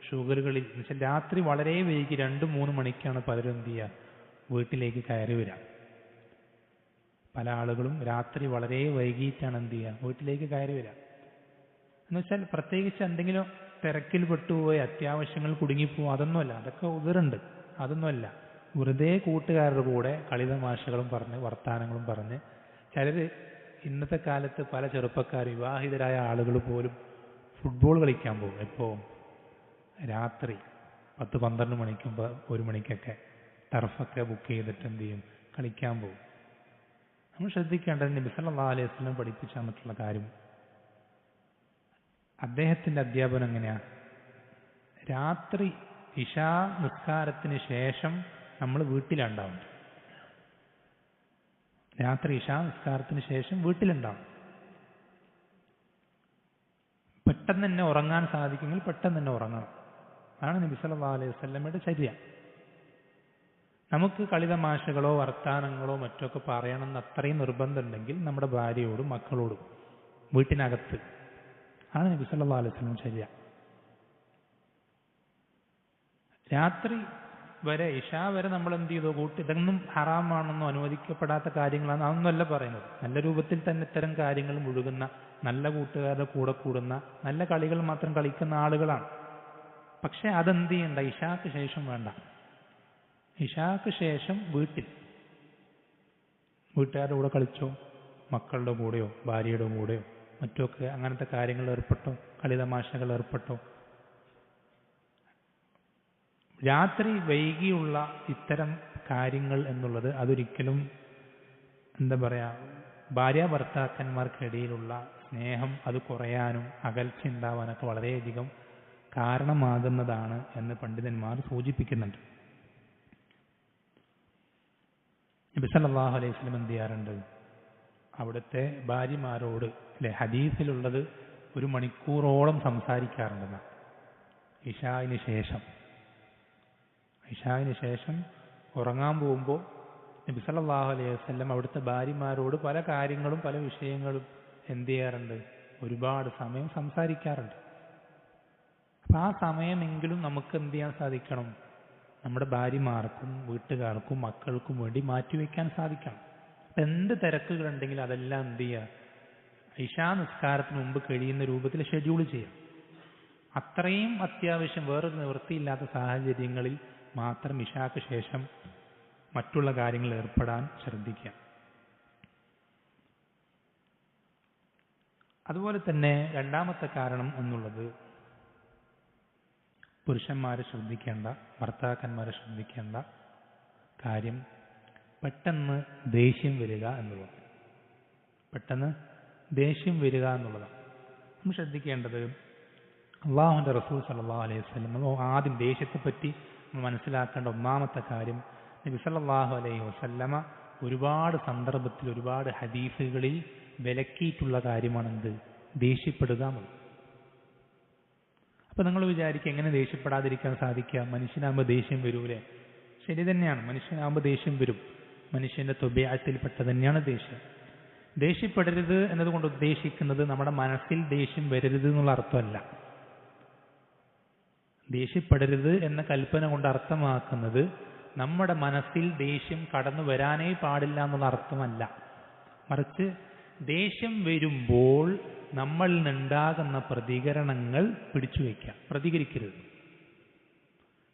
ഷുഗറുകളിൽ എന്നുവെച്ചാൽ രാത്രി വളരെ വൈകി 2-3 മണിക്കാണ് പലരും എന്ത് ചെയ്യുക, വീട്ടിലേക്ക് കയറി വരാം. പല ആളുകളും രാത്രി വളരെ വൈകിട്ടാണ് എന്ത് ചെയ്യുക, വീട്ടിലേക്ക് കയറി വരാം. എന്നുവെച്ചാൽ പ്രത്യേകിച്ച് എന്തെങ്കിലും തിരക്കിൽ പെട്ടുപോയി അത്യാവശ്യങ്ങൾ കുടുങ്ങിപ്പോവും, അതൊന്നുമല്ല, അതൊക്കെ ഉതിറുണ്ട്, അതൊന്നുമല്ല. വെറുതെ കൂട്ടുകാരുടെ കൂടെ കളിതമാശകളും പറഞ്ഞ് വർത്താനങ്ങളും പറഞ്ഞ് ചിലർ ഇന്നത്തെ കാലത്ത് പല ചെറുപ്പക്കാർ വിവാഹിതരായ ആളുകൾ പോലും ഫുട്ബോൾ കളിക്കാൻ പോകും. എപ്പോൾ? രാത്രി 10-12 മണിക്കും 1 മണിക്കൊക്കെ ടർഫൊക്കെ ബുക്ക് ചെയ്തിട്ട് എന്ത് ചെയ്യും, കളിക്കാൻ പോകും. നമ്മൾ ശ്രദ്ധിക്കേണ്ടത് നബി സല്ലല്ലാഹു അലൈഹി വസല്ലം പഠിപ്പിച്ചു തന്നിട്ടുള്ള കാര്യം, അദ്ദേഹത്തിൻ്റെ അധ്യാപനം എങ്ങനെയാണ്? രാത്രി ഇശാ നിസ്കാരത്തിന് ശേഷം നമ്മൾ വീട്ടിലുണ്ടാവും. രാത്രി ഇശാ നിസ്കാരത്തിന് ശേഷം വീട്ടിലുണ്ടാവും. പെട്ടെന്ന് തന്നെ ഉറങ്ങാൻ സാധിക്കുമെങ്കിൽ പെട്ടെന്ന് തന്നെ ഉറങ്ങണം. അതാണ് നബി സല്ലല്ലാഹു അലൈഹി വസല്ലമയുടെ ചര്യ. നമുക്ക് കളിതമാശകളോ വർത്താനങ്ങളോ മറ്റൊക്കെ പറയണമെന്ന് അത്രയും നിർബന്ധമുണ്ടെങ്കിൽ നമ്മുടെ ഭാര്യയോടും മക്കളോടും വീട്ടിനകത്ത് ആണ് നബി സല്ലല്ലാഹു അലൈഹി വസല്ലം ചര്യ. രാത്രി വരെ ഇശാ വരെ നമ്മൾ എന്ത് ചെയ്തോ കൂട്ടി, ഇതൊന്നും ഹറാമാണെന്നോ അനുവദിക്കപ്പെടാത്ത കാര്യങ്ങളാണ്, അതൊന്നുമല്ല പറയുന്നത്. നല്ല രൂപത്തിൽ തന്നെ ഇത്തരം കാര്യങ്ങൾ മുഴുകുന്ന, നല്ല കൂട്ടുകാരുടെ കൂടെ കൂടുന്ന, നല്ല കളികൾ മാത്രം കളിക്കുന്ന ആളുകളാണ്. പക്ഷെ അതെന്ത് ചെയ്യണ്ട, ഇശാക്ക് ശേഷം വേണ്ട. ഇശാക്ക് ശേഷം വീട്ടുകാരുടെ കൂടെ കളിച്ചോ, മക്കളുടെ കൂടെയോ ഭാര്യയുടെ കൂടെയോ മറ്റൊക്കെ അങ്ങനത്തെ കാര്യങ്ങൾ ഏർപ്പെട്ടോ, കളിതമാശകൾ ഏർപ്പെട്ടോ. രാത്രി വൈകിയുള്ള ഇത്തരം കാര്യങ്ങൾ എന്നുള്ളത് അതൊരിക്കലും എന്താ പറയുക, ഭാര്യ ഭർത്താക്കന്മാർക്കിടയിലുള്ള സ്നേഹം അത് കുറയാനും അകൽച്ച ഉണ്ടാവാനൊക്കെ വളരെയധികം കാരണമാകുന്നതാണ് എന്ന് പണ്ഡിതന്മാർ സൂചിപ്പിക്കുന്നുണ്ട്. നബി സല്ലല്ലാഹു അലൈഹി വസല്ലം എന്ത് ചെയ്യാറുണ്ട്, അവിടുത്തെ ഭാര്യമാരോട് അല്ലെ, ഹദീസിലുള്ളത് 1 മണിക്കൂറോളം സംസാരിക്കാറുണ്ടെന്നാണ്. ഇശായിന് ശേഷം ഉറങ്ങാൻ പോകുമ്പോൾ നബി സല്ലല്ലാഹു അലൈഹി വസല്ലം അവിടുത്തെ ഭാര്യമാരോട് പല കാര്യങ്ങളും പല വിഷയങ്ങളും എന്ത് ചെയ്യാറുണ്ട്, ഒരുപാട് സമയം സംസാരിക്കാറുണ്ട്. അപ്പം ആ സമയമെങ്കിലും നമുക്ക് എന്ത് ചെയ്യാൻ സാധിക്കണം, നമ്മുടെ ഭാര്യമാർക്കും വീട്ടുകാർക്കും മക്കൾക്കും വേണ്ടി മാറ്റിവെക്കാൻ സാധിക്കണം. അപ്പം എന്ത് തിരക്കുകളുണ്ടെങ്കിലും അതെല്ലാം എന്ത് ചെയ്യുക, ഇശാ നിസ്കാരത്തിന് മുമ്പ് കഴിയുന്ന രൂപത്തിൽ ഷെഡ്യൂൾ ചെയ്യാം. അത്രയും അത്യാവശ്യം വേറൊരു നിവൃത്തിയില്ലാത്ത സാഹചര്യങ്ങളിൽ മാത്രം ഇശാക്ക് ശേഷം മറ്റുള്ള കാര്യങ്ങളിൽ ഏർപ്പെടാൻ ശ്രദ്ധിക്കുക. അതുപോലെ തന്നെ രണ്ടാമത്തെ കാരണം എന്നുള്ളത്, പുരുഷന്മാരെ ശ്രദ്ധിക്കേണ്ട, ഭർത്താക്കന്മാരെ ശ്രദ്ധിക്കേണ്ട കാര്യം പെട്ടെന്ന് ദേഷ്യം വരിക എന്നുള്ളതാണ്. നമ്മൾ ശ്രദ്ധിക്കേണ്ടത്, അള്ളാഹുവിൻ്റെ റസൂൽ സല്ലല്ലാഹു അലൈഹി വസല്ലം ആദ്യം ദേഷ്യത്തെപ്പറ്റി മനസ്സിലാക്കേണ്ട ഒന്നാമത്തെ കാര്യം, നബി സല്ലല്ലാഹു അലൈഹി വസല്ലമ ഒരുപാട് സന്ദർഭത്തിൽ ഒരുപാട് ഹദീസുകളിൽ വിലക്കിയിട്ടുള്ള കാര്യമാണെന്ത്, ദേഷ്യപ്പെടുക എന്നുള്ളത്. അപ്പം നിങ്ങൾ വിചാരിക്കുക എങ്ങനെ ദേഷ്യപ്പെടാതിരിക്കാൻ സാധിക്കുക, മനുഷ്യനാകുമ്പോൾ ദേഷ്യം വരൂലേ? ശരി തന്നെയാണ്, മനുഷ്യനാകുമ്പോൾ ദേഷ്യം വരും. മനുഷ്യൻ്റെ ത്വബീഅത്തിൽപ്പെട്ട തന്നെയാണ് ദേഷ്യം. ദേഷ്യപ്പെടരുത് എന്നതുകൊണ്ട് ഉദ്ദേശിക്കുന്നത് നമ്മുടെ മനസ്സിൽ ദേഷ്യം വരരുത് എന്നുള്ള അർത്ഥമല്ല. ദേഷ്യപ്പെടരുത് എന്ന കൽപ്പന കൊണ്ട് അർത്ഥമാക്കുന്നത് നമ്മുടെ മനസ്സിൽ ദേഷ്യം കടന്നു വരാനേ പാടില്ല എന്നുള്ള അർത്ഥമല്ല. മറിച്ച് ദേഷ്യം വരുമ്പോൾ നമ്മളിൽ നിന്നുണ്ടാകുന്ന പ്രതികരണങ്ങൾ പിടിച്ചു വയ്ക്കുക, പ്രതികരിക്കരുത്.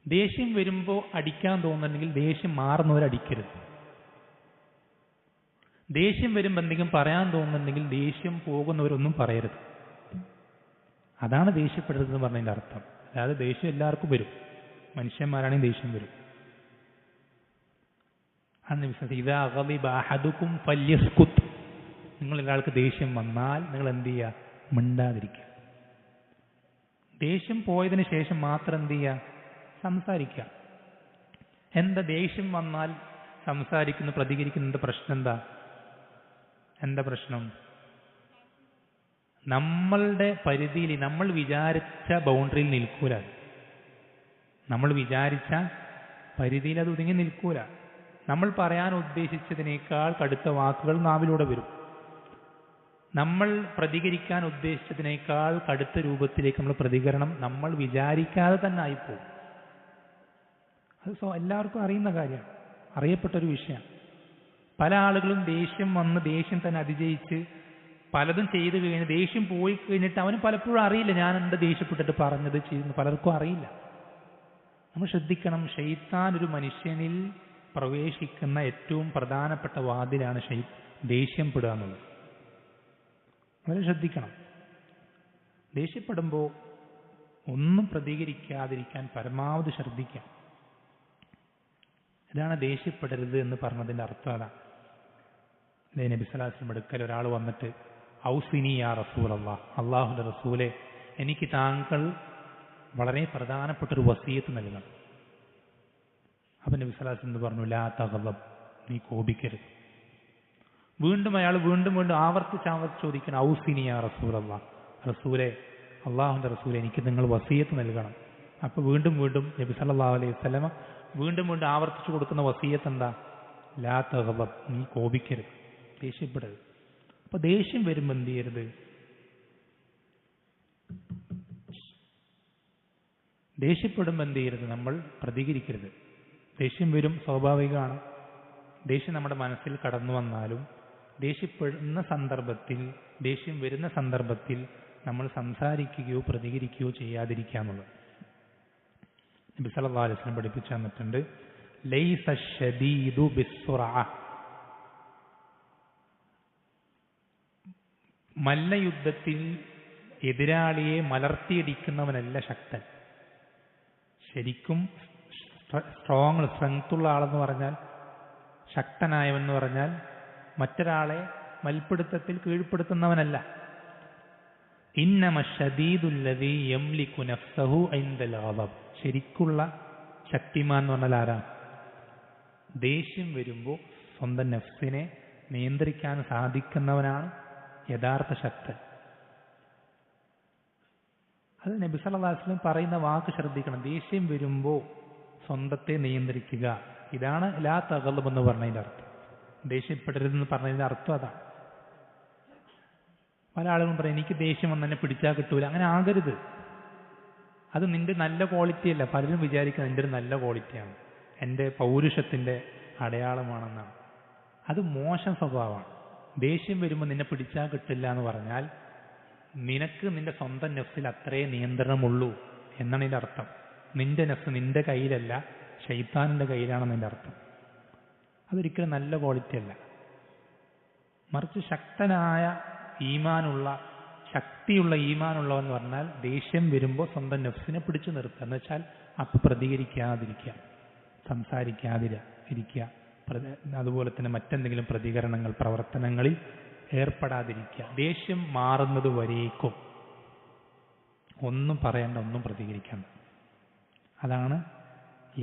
ദേഷ്യം വരുമ്പോൾ അടിക്കാൻ തോന്നുന്നുണ്ടെങ്കിൽ ദേഷ്യം മാറുന്നവരടിക്കരുത്. ദേഷ്യം വരുമ്പോൾ എന്തെങ്കിലും പറയാൻ തോന്നുന്നുണ്ടെങ്കിൽ ദേഷ്യം പോകുന്നവരൊന്നും പറയരുത്. അതാണ് ദേഷ്യപ്പെടരുതെന്ന് പറഞ്ഞതിൻ്റെ അർത്ഥം. അതായത് ദേഷ്യം എല്ലാവർക്കും വരും, മനുഷ്യന്മാരാണെങ്കിൽ ദേഷ്യം വരും. ഒരാൾക്ക് ദേഷ്യം വന്നാൽ നിങ്ങൾ എന്ത് ചെയ്യുക? മിണ്ടാതിരിക്കുക. ദേഷ്യം പോയതിന് ശേഷം മാത്രം എന്ത് ചെയ്യുക? സംസാരിക്കുക. എന്താ ദേഷ്യം വന്നാൽ സംസാരിക്കുന്ന പ്രതികരിക്കുന്ന പ്രശ്നം എന്താ? എന്താ പ്രശ്നം? നമ്മളുടെ പരിധിയിൽ, നമ്മൾ വിചാരിച്ച ബൗണ്ടറിയിൽ നിൽക്കൂല. നമ്മൾ വിചാരിച്ച പരിധിയിൽ അത് ഒതുങ്ങി നിൽക്കൂല. നമ്മൾ പറയാൻ ഉദ്ദേശിച്ചതിനേക്കാൾ കടുത്ത വാക്കുകൾ നാവിലൂടെ വരും. നമ്മൾ പ്രതികരിക്കാൻ ഉദ്ദേശിച്ചതിനേക്കാൾ കടുത്ത രൂപത്തിലേക്ക് നമ്മൾ പ്രതികരണം നമ്മൾ വിചാരിക്കാതെ തന്നെ ആയിപ്പോകും. അത് എല്ലാവർക്കും അറിയുന്ന കാര്യമാണ്, അറിയപ്പെട്ടൊരു വിഷയമാണ്. പല ആളുകളും ദേഷ്യം വന്ന് ദേഷ്യം തന്നെ അതിജയിച്ച് പലതും ചെയ്തു കഴിഞ്ഞ് ദേഷ്യം പോയി കഴിഞ്ഞിട്ട് അവന് പലപ്പോഴും അറിയില്ല ഞാൻ എന്താ ദേഷ്യപ്പെട്ടിട്ട് പറഞ്ഞത് ചെയ്യുന്നു, പലർക്കും അറിയില്ല. നമ്മൾ ശ്രദ്ധിക്കണം, ശൈത്താൻ ഒരു മനുഷ്യനിൽ പ്രവേശിക്കുന്ന ഏറ്റവും പ്രധാനപ്പെട്ട വാതിലാണ് ദേഷ്യപ്പെടുക എന്നുള്ളത്. വളരെ ശ്രദ്ധിക്കണം. ദേഷ്യപ്പെടുമ്പോൾ ഒന്നും പ്രതികരിക്കാതിരിക്കാൻ പരമാവധി ശ്രദ്ധിക്കാം. ഇതാണ് ദേഷ്യപ്പെടരുത് എന്ന് പറഞ്ഞതിൻ്റെ അർത്ഥം. അതാണ് നബി സല്ലല്ലാഹു അലൈഹി വസല്ലം അടുക്കൽ ഒരാൾ വന്നിട്ട് ഔസിനി യാ റസൂലല്ലാഹ്, അള്ളാഹുവിൻ്റെ റസൂലെ, എനിക്ക് താങ്കൾ വളരെ പ്രധാനപ്പെട്ടൊരു വസിയത്ത് നൽകണം. അപ്പം നബി സല്ലല്ലാഹു അലൈഹി വസല്ലം പറഞ്ഞു, ലാ തഗ്ളബ്, നീ കോപിക്കരുത്. വീണ്ടും അയാൾ വീണ്ടും ആവർത്തിച്ച് ചോദിക്കണം, ഔസിനി യാ റസൂലല്ലാഹ്, റസൂലെ, അള്ളാഹുവിൻ്റെ റസൂലെ, എനിക്ക് നിങ്ങൾ വസിയത്ത് നൽകണം. അപ്പോൾ വീണ്ടും നബി സല്ലല്ലാഹു അലൈഹി വസല്ലം വീണ്ടും ആവർത്തിച്ചു കൊടുക്കുന്ന വസിയത്ത് എന്താ? ലാ തഗ്ളബ്, നീ കോപിക്കരുത്, ദേഷ്യപ്പെടരുത്. അപ്പൊ ദേഷ്യം വരുമ്പോൾ എന്ത് ചെയ്യരുത്? ദേഷ്യപ്പെടുമ്പോൾ എന്ത് ചെയ്യരുത്? നമ്മൾ പ്രതികരിക്കരുത്. ദേഷ്യം വരും, സ്വാഭാവികമാണ്. ദേഷ്യം നമ്മുടെ മനസ്സിൽ കടന്നു വന്നാലും ദേഷ്യം വരുന്ന സന്ദർഭത്തിൽ നമ്മൾ സംസാരിക്കുകയോ പ്രതികരിക്കുകയോ ചെയ്യാതിരിക്കാന്നുള്ളത് നബി സല്ലല്ലാഹു അലൈഹി വസല്ലം പഠിപ്പിച്ചു തന്നിട്ടുണ്ട്. ലൈസ ശദീദു ബിസ്സുറഅ, മല്ലയുദ്ധത്തിൽ എതിരാളിയെ മലർത്തിയടിക്കുന്നവനല്ല ശക്തൻ. ശരിക്കും സ്ട്രെങ്ത്തുള്ള ആളെന്ന് പറഞ്ഞാൽ, ശക്തനായവൻ എന്ന് പറഞ്ഞാൽ മറ്റൊരാളെ മൽപ്പിടുത്തത്തിൽ കീഴ്പ്പെടുത്തുന്നവനല്ല. ഇന്നമ ശദീദുല്ലദീ യംലികു നഫ്സഹു ഇൻദൽ ഗളബ്, ശരിക്കുള്ള ശക്തിമാൻ എന്ന് പറഞ്ഞാൽ ആരാ? ദേഷ്യം വരുമ്പോൾ സ്വന്തം നഫ്സിനെ നിയന്ത്രിക്കാൻ സാധിക്കുന്നവനാണ് യഥാർത്ഥ ശക്തൻ. അത് നബി സല്ലല്ലാഹു അലൈഹി വസല്ലം പറയുന്ന വാക്ക് ശ്രദ്ധിക്കണം. ദേഷ്യം വരുമ്പോൾ സ്വന്തത്തെ നിയന്ത്രിക്കുക. ഇതാണ് ലാ തഗ്ളബ് എന്ന് പറഞ്ഞതിൻ്റെ അർത്ഥം. ദേഷ്യപ്പെടരുതെന്ന് പറഞ്ഞതിൻ്റെ അർത്ഥം അതാണ്. പല ആളുകളും പറയും, എനിക്ക് ദേഷ്യം വന്ന് എന്നെ പിടിച്ചാൽ കിട്ടൂല. അങ്ങനെ ആകരുത്. അത് നിന്റെ നല്ല ക്വാളിറ്റി അല്ല. പലരും വിചാരിക്കുന്നത് എൻ്റെ ഒരു നല്ല ക്വാളിറ്റിയാണ്, എൻ്റെ പൗരുഷത്തിൻ്റെ അടയാളമാണെന്നാണ്. അത് മോശം സ്വഭാവമാണ്. ദേഷ്യം വരുമ്പോൾ നിന്നെ പിടിച്ചാൽ കിട്ടില്ല എന്ന് പറഞ്ഞാൽ നിനക്ക് നിന്റെ സ്വന്തം നഫ്സിൽ അത്രേ നിയന്ത്രണമുള്ളൂ എന്നാണ് ഇതിൻ്റെ അർത്ഥം. നിന്റെ നഫ്സ് നിന്റെ കയ്യിലല്ല, ശൈത്താനിൻ്റെ കയ്യിലാണെന്ന് എൻ്റെ അർത്ഥം. അതൊരിക്കലും നല്ല ക്വാളിറ്റി അല്ല. മറിച്ച് ശക്തനായ ഈമാനുള്ള, ശക്തിയുള്ള ഈമാനുള്ളവെന്ന് പറഞ്ഞാൽ ദേഷ്യം വരുമ്പോൾ സ്വന്തം നഫ്സിനെ പിടിച്ചു നിർത്തുക. എന്ന് വെച്ചാൽ അപ്പം പ്രതികരിക്കാതിരിക്കുക, സംസാരിക്കാതിരിക്കുക, അതുപോലെ തന്നെ മറ്റെന്തെങ്കിലും പ്രതികരണങ്ങൾ, പ്രവർത്തനങ്ങളിൽ ഏർപ്പെടാതിരിക്കുക. ദേഷ്യം മാറുന്നത് വരേക്കും ഒന്നും പറയണ്ട, ഒന്നും പ്രതികരിക്കണ്ട. അതാണ്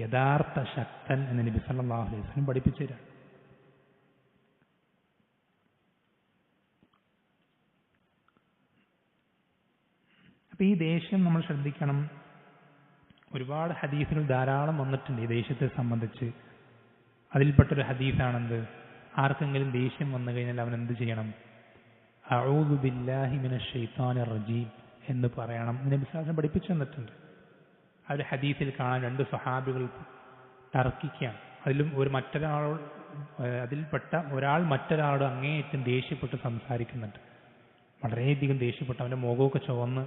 യഥാർത്ഥ ശക്തൻ എന്ന് നബി സല്ലല്ലാഹു അലൈഹി വസല്ലം പഠിപ്പിച്ചു തരാം. അപ്പൊ ഈ ദേഷ്യം നമ്മൾ ശ്രദ്ധിക്കണം. ഒരുപാട് ഹദീസുകൾ ധാരാളം വന്നിട്ടുണ്ട് ഈ ദേഷ്യത്തെ സംബന്ധിച്ച്. അതിൽപ്പെട്ടൊരു ഹദീസാണെന്ത്? ആർക്കെങ്കിലും ദേഷ്യം വന്നു കഴിഞ്ഞാൽ അവൻ എന്ത് ചെയ്യണം? അഊദു ബില്ലാഹി മിനശ് ശൈത്താനിർ റജീം എന്ന് പറയണം. നബി സല്ലല്ലാഹു അലൈഹി വസല്ലം പഠിപ്പിച്ചു തന്നിട്ടുണ്ട്. ആ ഒരു ഹദീസിൽ കാണാൻ രണ്ട് സ്വഹാബികൾ തർക്കിക്കുകയാണ്. അതിൽപ്പെട്ട ഒരാൾ മറ്റൊരാളോട് അങ്ങേയറ്റം ദേഷ്യപ്പെട്ട് സംസാരിക്കുന്നുണ്ട്. വളരെയധികം ദേഷ്യപ്പെട്ട് അവൻ്റെ മുഖമൊക്കെ ചുവന്ന്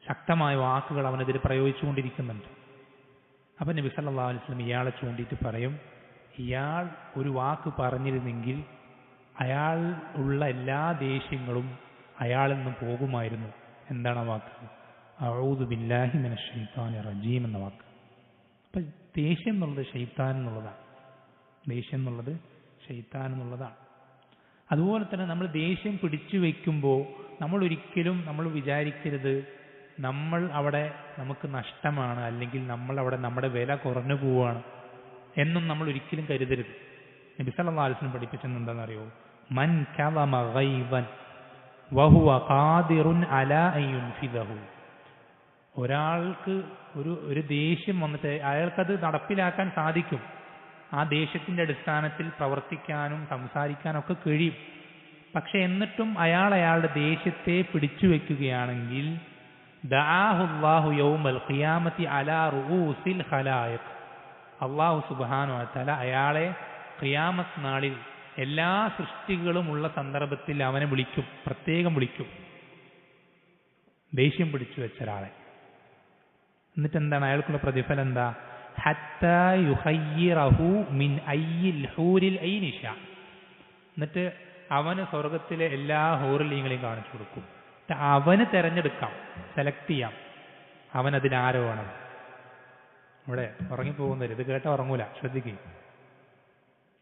ശക്തമായ വാക്കുകൾ അവനെതിരെ പ്രയോഗിച്ചുകൊണ്ടിരിക്കുന്നുണ്ട്. അപ്പം നബി സല്ലല്ലാഹു അലൈഹി വസല്ലം ഇയാളെ ചൂണ്ടിയിട്ട് പറയും, ഇയാൾ ഒരു വാക്ക് പറഞ്ഞിരുന്നെങ്കിൽ അയാൾ ഉള്ള എല്ലാ ദേഷ്യങ്ങളും അയാളിൽ നിന്ന് പോകുമായിരുന്നു. എന്താണ് ആ വാക്ക്? അഊദു ബില്ലാഹി മിനശ് ശൈത്താനിർ റജീം എന്ന വാക്ക്. അപ്പം ദേഷ്യം എന്നുള്ളത് ശൈത്താൻ എന്നുള്ളതാണ്. ദേഷ്യം എന്നുള്ളത് ശൈത്താൻ എന്നുള്ളതാണ്. അതുപോലെ തന്നെ നമ്മൾ ദേഷ്യം പിടിച്ചു വയ്ക്കുമ്പോൾ നമ്മൾ ഒരിക്കലും നമ്മൾ വിചാരിക്കരുത് നമ്മൾ അവിടെ നമുക്ക് നഷ്ടമാണ്, അല്ലെങ്കിൽ നമ്മൾ അവിടെ നമ്മുടെ വില കുറഞ്ഞു പോവുകയാണ് എന്നും നമ്മൾ ഒരിക്കലും കരുതരുത്. നബി സല്ലല്ലാഹു അലൈഹി വസല്ലം പഠിപ്പിച്ചത് എന്താണെന്നറിയോ? മൻ കളമ ഗൈബൻ വഹുവ ഖാദിറുൻ അലാ അൻ യുൻഫിദഹു. ഒരാൾക്ക് ഒരു ദേഷ്യം വന്നിട്ട് അയാൾക്കത് നടപ്പിലാക്കാൻ സാധിക്കും. ആ ദേഷ്യത്തിന്റെ അടിസ്ഥാനത്തിൽ പ്രവർത്തിക്കാനും സംസാരിക്കാനും ഒക്കെ കഴിയും. പക്ഷെ എന്നിട്ടും അയാളുടെ ദേഷ്യത്തെ പിടിച്ചു വെക്കുകയാണെങ്കിൽ ദഅാഹുല്ലാഹു യൗമൽ ഖിയാമത്തി അലാ റൂസിൽ ഖലായിഖ്. അല്ലാഹു സുബ്ഹാനഹു വ തആല അയാളെ ഖിയാമത്ത് നാളിൽ എല്ലാ സൃഷ്ടികളും ഉള്ള സന്ദർഭത്തിൽ അവനെ വിളിക്കും, പ്രത്യേകം വിളിക്കും, ദേഷ്യം പിടിച്ചു വെച്ച ഒരാളെ. എന്നിട്ട് എന്താണ് അയാൾക്കുള്ള പ്രതിഫലം? എന്താ? ഹത്താ യുഖയ്യിറഹു മിൻ അയ്യിൽ ഹൂരിൽ ഐനി ശാ. എന്നിട്ട് അവന് സ്വർഗത്തിലെ എല്ലാ ഹൂറിലീങ്ങളെയും കാണിച്ചു കൊടുക്കും. അവന് തിരഞ്ഞെടുക്കാം, സെലക്ട് ചെയ്യാം അവൻ അതിലാരോ വേണം. ഇവിടെ ഉറങ്ങിപ്പോകുന്നവർ ഇത് കേട്ടാൽ ഉറങ്ങൂല, ശ്രദ്ധിക്കുക.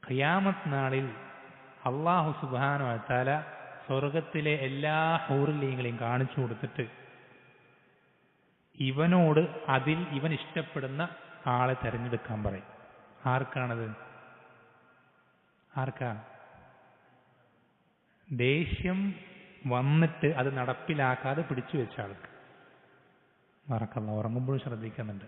ഖിയാമത്ത് നാളിൽ അല്ലാഹു സുബ്ഹാനഹു വ തആല സ്വർഗത്തിലെ എല്ലാ ഹൂറിലീങ്ങളെയും കാണിച്ചു കൊടുത്തിട്ട് ഇവനോട് അതിൽ ഇവൻ ഇഷ്ടപ്പെടുന്ന ആളെ തിരഞ്ഞെടുക്കാൻ പറയും. ആർക്കാണത്? ആർക്കാ? ദേഷ്യം വന്നിട്ട് അത് നടപ്പിലാക്കാതെ പിടിച്ചു വെച്ച ആൾക്ക്. മറക്കല്ല, ഉറങ്ങുമ്പോഴും ശ്രദ്ധിക്കുന്നുണ്ട്.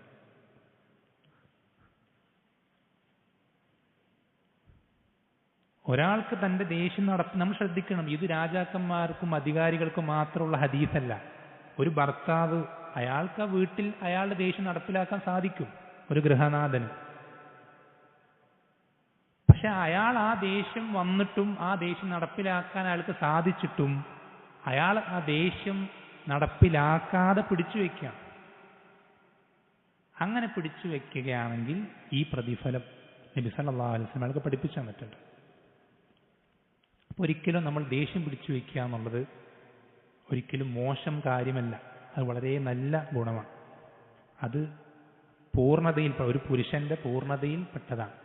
ഒരാൾക്ക് തന്റെ ദേഷ്യം നമ്മൾ ശ്രദ്ധിക്കണം. ഇത് രാജാക്കന്മാർക്കും അധികാരികൾക്കും മാത്രമുള്ള ഹദീസല്ല. ഒരു ഭർത്താവ് അയാൾക്ക് ആ വീട്ടിൽ അയാളുടെ ദേഷ്യം നടപ്പിലാക്കാൻ സാധിക്കും, ഒരു ഗൃഹനാഥന്. പക്ഷെ അയാൾ ആ ദേഷ്യം വന്നിട്ടും ആ ദേഷ്യം നടപ്പിലാക്കാൻ അയാൾക്ക് സാധിച്ചിട്ടും അയാൾ ആ ദേഷ്യം നടപ്പിലാക്കാതെ പിടിച്ചു വയ്ക്കാം. അങ്ങനെ പിടിച്ചു വയ്ക്കുകയാണെങ്കിൽ ഈ പ്രതിഫലം നബി സല്ലല്ലാഹു അലൈഹി വസല്ലം അയാൾക്ക് പഠിപ്പിച്ചു തന്നിട്ടുണ്ട്. ഒരിക്കലും നമ്മൾ ദേഷ്യം പിടിച്ചു വയ്ക്കുക എന്നുള്ളത് ഒരിക്കലും മോശം കാര്യമല്ല, അത് വളരെ നല്ല ഗുണമാണ്. അത് പൂർണ്ണതയിൽ, ഒരു പുരുഷന്റെ പൂർണ്ണതയിൽ പെട്ടതാണ്.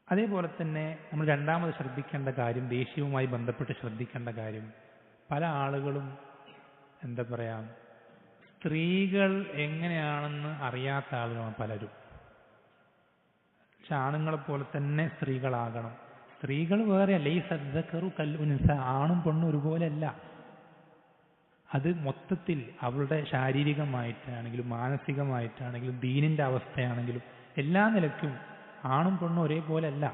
അതേപോലെ തന്നെ നമ്മൾ രണ്ടാമത് ശ്രദ്ധിക്കേണ്ട കാര്യം, ദേഷ്യവുമായി ബന്ധപ്പെട്ട് ശ്രദ്ധിക്കേണ്ട കാര്യം, പല ആളുകളും എന്താ പറയാ, സ്ത്രീകൾ എങ്ങനെയാണെന്ന് അറിയാത്ത ആളുകളാണ് പലരും. പക്ഷെ ആണുങ്ങളെ പോലെ തന്നെ സ്ത്രീകളാകണം. സ്ത്രീകൾ വേറെയല്ല, ഈ സദ്ദക്കറു കൽഉൻസ, ആണും പെണ്ണും ഒരുപോലെയല്ല. അത് മൊത്തത്തിൽ അവളുടെ ശാരീരികമായിട്ടാണെങ്കിലും മാനസികമായിട്ടാണെങ്കിലും ദീനിന്റെ അവസ്ഥയാണെങ്കിലും എല്ലാ നിലയ്ക്കും ആണും പെണ്ണും ഒരേപോലെ അല്ല.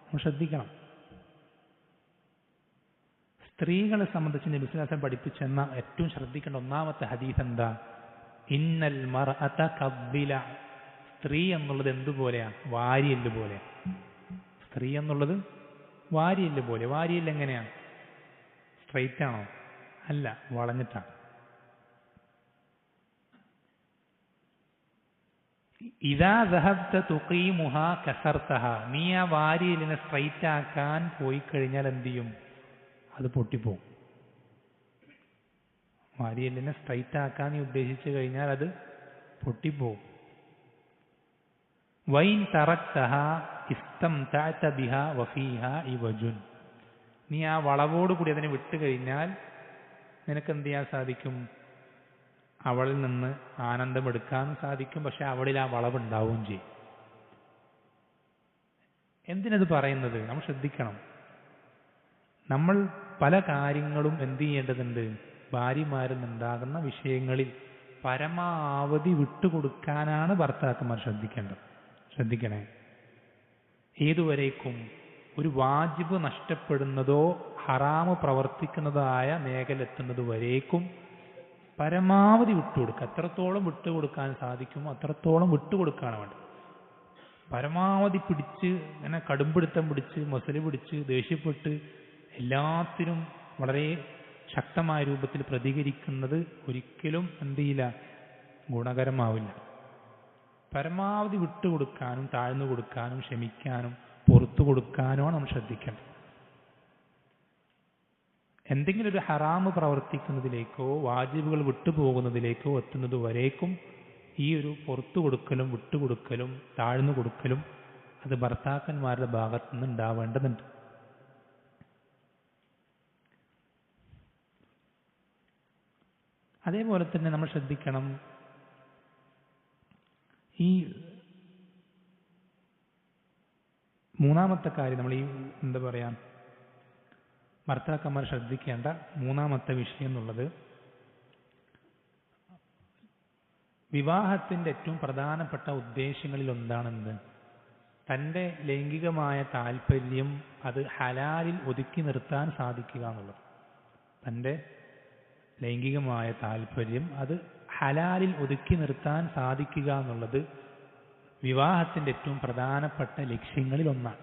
നമ്മൾ ശ്രദ്ധിക്കണം. സ്ത്രീകളെ സംബന്ധിച്ച് നബി സല്ലല്ലാഹു അലൈഹി വസല്ലം പഠിപ്പിച്ചെന്ന ഏറ്റവും ശ്രദ്ധിക്കേണ്ട ഒന്നാമത്തെ ഹദീസ് എന്താ? ഇന്നൽ മർഅത കദ്ദില. സ്ത്രീ എന്നുള്ളത് എന്തുപോലെയാ? വാരിയെല്ല് പോലെയാ. സ്ത്രീ എന്നുള്ളത് വാരിയെല്ല് പോലെ. വാരിയെല്ല് എങ്ങനെയാണ്? സ്ട്രൈറ്റ് ആണോ? അല്ല, വളഞ്ഞിട്ടാണ്. ഇദാ ദഹബ്ത തുഖീമുഹാ കസർതഹാ. നീ ആ വാരിയെല്ലിനെ സ്ട്രൈറ്റ് ആക്കാൻ പോയി കഴിഞ്ഞാൽ എന്ത് ചെയ്യും? അത് പൊട്ടിപ്പോവും. വാരിയെല്ലിനെ സ്ട്രൈറ്റ് ആക്കാൻ നീ ഉദ്ദേശിച്ചു കഴിഞ്ഞാൽ അത് പൊട്ടിപ്പോവും. വൈൻ തറക്തഹാ ഇസ്തംതഅത ബിഹാ വഫീഹാ ഇവജുൻ. നീ ആ വളവോട് കൂടി അതിനെ വിട്ടു കഴിഞ്ഞാൽ നിനക്ക് എന്ത് ചെയ്യാൻ സാധിക്കും? അവളിൽ നിന്ന് ആനന്ദമെടുക്കാനും സാധിക്കും. പക്ഷെ അവളിൽ ആ വളവുണ്ടാവുകയും ചെയ്യും. എന്തിനത് പറയുന്നത്? നമ്മൾ ശ്രദ്ധിക്കണം. നമ്മൾ പല കാര്യങ്ങളും എന്ത് ചെയ്യേണ്ടതുണ്ട്? ഭാര്യമാരിൽ നിന്നുണ്ടാകുന്ന വിഷയങ്ങളിൽ പരമാവധി വിട്ടുകൊടുക്കാനാണ് ഭർത്താക്കന്മാർ ശ്രദ്ധിക്കണേ. ഏതുവരേക്കും ഒരു വാജിബ് നഷ്ടപ്പെടുന്നതോ ഹറാമ് പ്രവർത്തിക്കുന്നതോ ആയ മേഖല എത്തുന്നത് വരേക്കും പരമാവധി വിട്ടുകൊടുക്കുക. എത്രത്തോളം വിട്ടുകൊടുക്കാൻ സാധിക്കുമോ അത്രത്തോളം വിട്ടുകൊടുക്കുകയാണ് വേണ്ടത്. പരമാവധി പിടിച്ച് ഇങ്ങനെ കടുംപിടുത്തം പിടിച്ച് മൊസല് പിടിച്ച് ദേഷ്യപ്പെട്ട് എല്ലാത്തിനും വളരെ ശക്തമായ രൂപത്തിൽ പ്രതികരിക്കുന്നത് ഒരിക്കലും എന്ത് ചെയ്യില്ല, ഗുണകരമാവില്ല. പരമാവധി വിട്ടുകൊടുക്കാനും താഴ്ന്നു കൊടുക്കാനും ക്ഷമിക്കാനും പുറത്തു കൊടുക്കാനുമാണ് നമ്മൾ ശ്രദ്ധിക്കേണ്ടത്. എന്തെങ്കിലും ഒരു ഹറാമ് പ്രവർത്തിക്കുന്നതിലേക്കോ വാജിബുകൾ വിട്ടുപോകുന്നതിലേക്കോ എത്തുന്നത് വരേക്കും ഈ ഒരു പുറത്തു കൊടുക്കലും വിട്ടുകൊടുക്കലും താഴ്ന്നു കൊടുക്കലും അത് ഭർത്താക്കന്മാരുടെ ഭാഗത്തു നിന്ന് ഉണ്ടാവേണ്ടതുണ്ട്. അതേപോലെ തന്നെ നമ്മൾ ശ്രദ്ധിക്കണം, ഈ മൂന്നാമത്തെ കാര്യം നമ്മൾ ഈ എന്താ പറയാ ഭർത്താക്കന്മാർ ശ്രദ്ധിക്കേണ്ട മൂന്നാമത്തെ വിഷയം എന്നുള്ളത്, വിവാഹത്തിന്റെ ഏറ്റവും പ്രധാനപ്പെട്ട ഉദ്ദേശ്യങ്ങളിൽ ഒന്നാണെന്ന് തൻ്റെ ലൈംഗികമായ താല്പര്യം അത് ഹലാലിൽ ഒതുക്കി നിർത്താൻ സാധിക്കുക എന്നുള്ളത്. തൻ്റെ ലൈംഗികമായ താല്പര്യം അത് ഹലാലിൽ ഒതുക്കി നിർത്താൻ സാധിക്കുക എന്നുള്ളത് വിവാഹത്തിന്റെ ഏറ്റവും പ്രധാനപ്പെട്ട ലക്ഷ്യങ്ങളിൽ ഒന്നാണ്.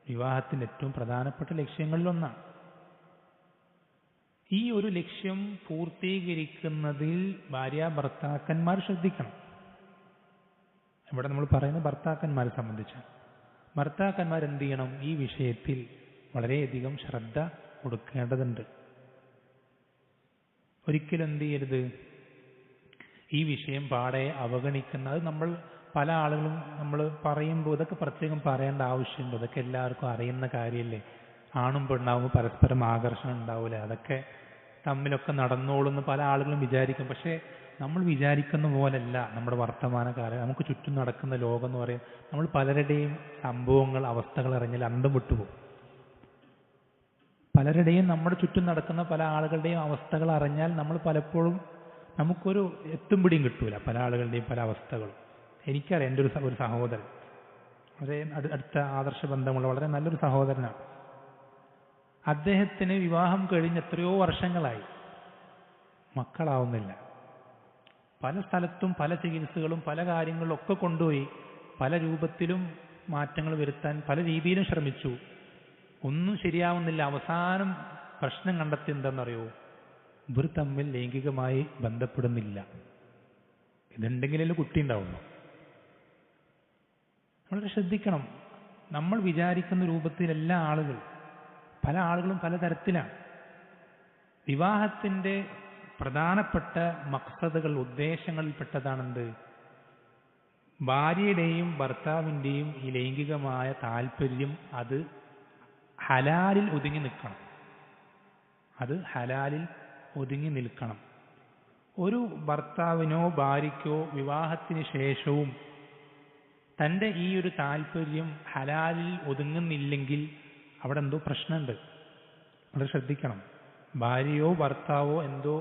വിവാഹത്തിന്റെ ഏറ്റവും പ്രധാനപ്പെട്ട ലക്ഷ്യങ്ങളിൽ ഒന്നാണ്. ഈ ഒരു ലക്ഷ്യം പൂർത്തീകരിക്കുന്നതിൽ ഭാര്യാഭർത്താക്കന്മാർ ശ്രദ്ധിക്കണം. ഇവിടെ നമ്മൾ പറയുന്നത് ഭർത്താക്കന്മാരെ സംബന്ധിച്ചാണ്. ഭർത്താക്കന്മാർ എന്ത് ചെയ്യണം? ഈ വിഷയത്തിൽ വളരെയധികം ശ്രദ്ധ കൊടുക്കേണ്ടതുണ്ട്. ഒരിക്കലും എന്ത് ചെയ്യരുത്, ഈ വിഷയം പാടെ അവഗണിക്കുന്നത്. നമ്മൾ പല ആളുകളും നമ്മൾ പറയുമ്പോൾ ഇതൊക്കെ പ്രത്യേകം പറയേണ്ട ആവശ്യമുണ്ടോ? ഇതൊക്കെ എല്ലാവർക്കും അറിയുന്ന കാര്യമല്ലേ. ആണും പെണ്ണാവുമ്പോൾ പരസ്പരം ആകർഷണം ഉണ്ടാവില്ല, അതൊക്കെ തമ്മിലൊക്കെ നടന്നോളുന്ന് പല ആളുകളും വിചാരിക്കും. പക്ഷേ നമ്മൾ വിചാരിക്കുന്ന പോലല്ല നമ്മുടെ വർത്തമാനകാലം. നമുക്ക് ചുറ്റും നടക്കുന്ന ലോകം എന്ന് പറയും, നമ്മൾ പലരുടെയും സംഭവങ്ങൾ അവസ്ഥകൾ അറിഞ്ഞാൽ അന്തം വിട്ടുപോകും. പലരുടെയും നമ്മുടെ ചുറ്റും നടക്കുന്ന പല ആളുകളുടെയും അവസ്ഥകൾ അറിഞ്ഞാൽ നമ്മൾ പലപ്പോഴും നമുക്കൊരു എത്തും പിടിയും കിട്ടൂല പല ആളുകളുടെയും പല അവസ്ഥകളും. എനിക്കറിയാം, എൻ്റെ ഒരു സഹോദരൻ, വളരെ അടുത്ത ആദർശ ബന്ധമുള്ള വളരെ നല്ലൊരു സഹോദരനാണ്. അദ്ദേഹത്തിന് വിവാഹം കഴിഞ്ഞ് എത്രയോ വർഷങ്ങളായി, മക്കളാവുന്നില്ല. പല സ്ഥലത്തും പല ചികിത്സകളും പല കാര്യങ്ങളിലും ഒക്കെ കൊണ്ടുപോയി, പല രൂപത്തിലും മാറ്റങ്ങൾ വരുത്താൻ പല രീതിയിലും ശ്രമിച്ചു, ഒന്നും ശരിയാവുന്നില്ല. അവസാനം പ്രശ്നം കണ്ടെത്തി എന്താണെന്നറിയോ? ഇവർ തമ്മിൽ ലൈംഗികമായി ബന്ധപ്പെടുന്നില്ല. ഇതുണ്ടെങ്കിലേ കുട്ടി ഉണ്ടാവുള്ളൂ. വളരെ ശ്രദ്ധിക്കണം. നമ്മൾ വിചാരിക്കുന്ന രൂപത്തിലല്ല ആളുകൾ. പല ആളുകളും പലതരത്തിലാണ്. വിവാഹത്തിന്റെ പ്രധാനപ്പെട്ട മഖ്സദുകൾ, ഉദ്ദേശങ്ങളിൽപ്പെട്ടതാണെന്ത്? ഭാര്യയുടെയും ഭർത്താവിൻ്റെയും ഈ ലൈംഗികമായ താല്പര്യം അത് ഹലാലിൽ ഒതുങ്ങി നിൽക്കണം. അത് ഹലാലിൽ ഒതുങ്ങി നിൽക്കണം. ഒരു ഭർത്താവിനോ ഭാര്യയ്ക്കോ വിവാഹത്തിന് ശേഷവും തൻ്റെ ഈ ഒരു താല്പര്യം ഹലാലിൽ ഒതുങ്ങുന്നില്ലെങ്കിൽ അവിടെ എന്തോ പ്രശ്നമുണ്ട്. വളരെ ശ്രദ്ധിക്കണം. ഭാര്യയോ ഭർത്താവോ എന്തോ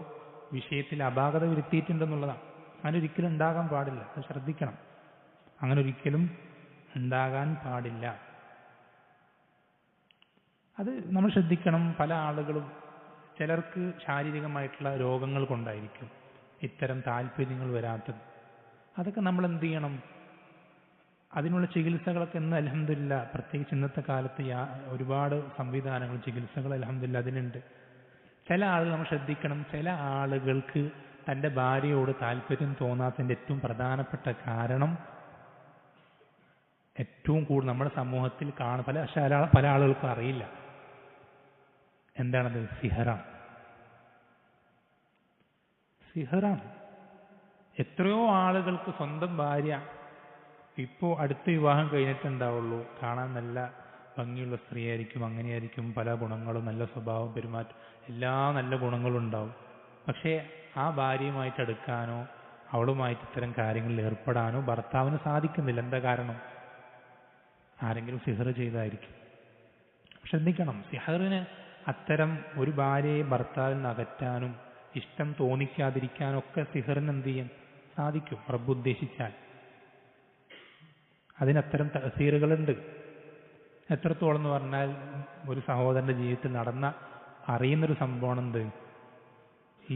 വിഷയത്തിൽ അപാകത വരുത്തിയിട്ടുണ്ടെന്നുള്ളതാണ്. അങ്ങനെ ഒരിക്കലും ഉണ്ടാകാൻ പാടില്ല. അത് ശ്രദ്ധിക്കണം. അങ്ങനെ ഒരിക്കലും ഉണ്ടാകാൻ പാടില്ല. അത് നമ്മൾ ശ്രദ്ധിക്കണം. പല ആളുകളും, ചിലർക്ക് ശാരീരികമായിട്ടുള്ള രോഗങ്ങൾ കൊണ്ടായിരിക്കും ഇത്തരം താല്പര്യങ്ങൾ വരാത്തത്. അതൊക്കെ നമ്മൾ എന്ത് ചെയ്യണം? അതിനുള്ള ചികിത്സകളൊക്കെ ഇന്ന് അൽഹംദുലില്ലാ, പ്രത്യേകിച്ച് ഇന്നത്തെ കാലത്ത് ഒരുപാട് സംവിധാനങ്ങൾ, ചികിത്സകൾ അൽഹംദുലില്ലാ അതിനുണ്ട്. ചില ആളുകൾ നമ്മൾ ശ്രദ്ധിക്കണം. ചില ആളുകൾക്ക് തൻ്റെ ഭാര്യയോട് താല്പര്യം തോന്നാത്തതിൻ്റെ ഏറ്റവും പ്രധാനപ്പെട്ട കാരണം, ഏറ്റവും കൂടുതൽ നമ്മുടെ സമൂഹത്തിൽ പല ആളുകൾക്കും അറിയില്ല. എന്താണത്? സിഹറാണ്. സിഹറാണ്. എത്രയോ ആളുകൾക്ക് സ്വന്തം ഭാര്യ ഇപ്പോൾ അടുത്ത വിവാഹം കഴിഞ്ഞിട്ടുണ്ടാവുള്ളൂ, കാണാൻ നല്ല ഭംഗിയുള്ള സ്ത്രീയായിരിക്കും, അങ്ങനെയായിരിക്കും, പല ഗുണങ്ങളും, നല്ല സ്വഭാവം, പെരുമാറ്റം, എല്ലാ നല്ല ഗുണങ്ങളും ഉണ്ടാവും. പക്ഷേ ആ ഭാര്യയുമായിട്ട് അടുക്കാനോ അവളുമായിട്ട് ഇത്തരം കാര്യങ്ങളിൽ ഏർപ്പെടാനോ ഭർത്താവിന് സാധിക്കുന്നില്ല. എന്താ കാരണം? ആരെങ്കിലും സിഹർ ചെയ്തായിരിക്കും. ശ്രദ്ധിക്കണം. സിഹറിന് അത്തരം ഒരു ഭാര്യയെ ഭർത്താവിൽ നിന്ന് അകറ്റാനും ഇഷ്ടം തോന്നിക്കാതിരിക്കാനൊക്കെ സിഹറിന് എന്ത് ചെയ്യാൻ സാധിക്കും? റബ്ബ് ഉദ്ദേശിച്ചാൽ. അതിനത്തരം തഅ്സീറുകളുണ്ട്. എത്രത്തോളം എന്ന് പറഞ്ഞാൽ, ഒരു സഹോദരന്റെ ജീവിതത്തിൽ നടന്ന അറിയുന്നൊരു സംഭവം എന്ത്,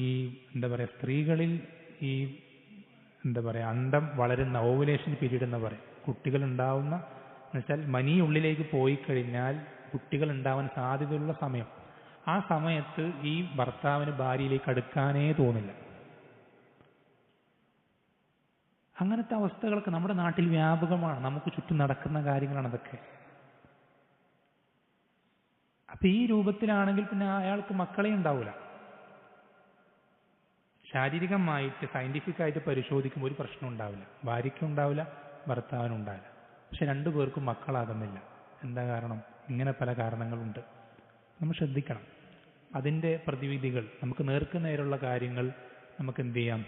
ഈ എന്താ പറയുക, സ്ത്രീകളിൽ ഈ എന്താ പറയുക അണ്ടം വളരുന്ന ഓവുലേഷൻ പീരീഡ് എന്ന് പറയും, കുട്ടികൾ ഉണ്ടാവുന്ന, എന്നുവെച്ചാൽ മനി ഉള്ളിലേക്ക് പോയി കഴിഞ്ഞാൽ കുട്ടികൾ ഉണ്ടാവാൻ സാധ്യതയുള്ള സമയം. ആ സമയത്ത് ഈ ഭർത്താവിന് ഭാര്യയിലേക്ക് അടുക്കാനേ തോന്നില്ല. അങ്ങനത്തെ അവസ്ഥകളൊക്കെ നമ്മുടെ നാട്ടിൽ വ്യാപകമാണ്. നമുക്ക് ചുറ്റും നടക്കുന്ന കാര്യങ്ങളാണ് അതൊക്കെ. അപ്പൊ ഈ രൂപത്തിലാണെങ്കിൽ പിന്നെ അയാൾക്ക് മക്കളെ ഉണ്ടാവില്ല. ശാരീരികമായിട്ട് സയന്റിഫിക് ആയിട്ട് പരിശോധിക്കുമ്പോൾ ഒരു പ്രശ്നം ഉണ്ടാവില്ല. ഭാര്യയ്ക്കും ഉണ്ടാവില്ല, ഭർത്താവിനും ഉണ്ടാവില്ല. പക്ഷെ രണ്ടുപേർക്കും മക്കളാകുന്നില്ല. എന്താ കാരണം? ഇങ്ങനെ പല കാരണങ്ങളുണ്ട്. നമ്മൾ ശ്രദ്ധിക്കണം. അതിൻ്റെ പ്രതിവിധികൾ, നമുക്ക് നേർക്കുനേരുള്ള കാര്യങ്ങൾ നമുക്ക് എന്ത് ചെയ്യാം?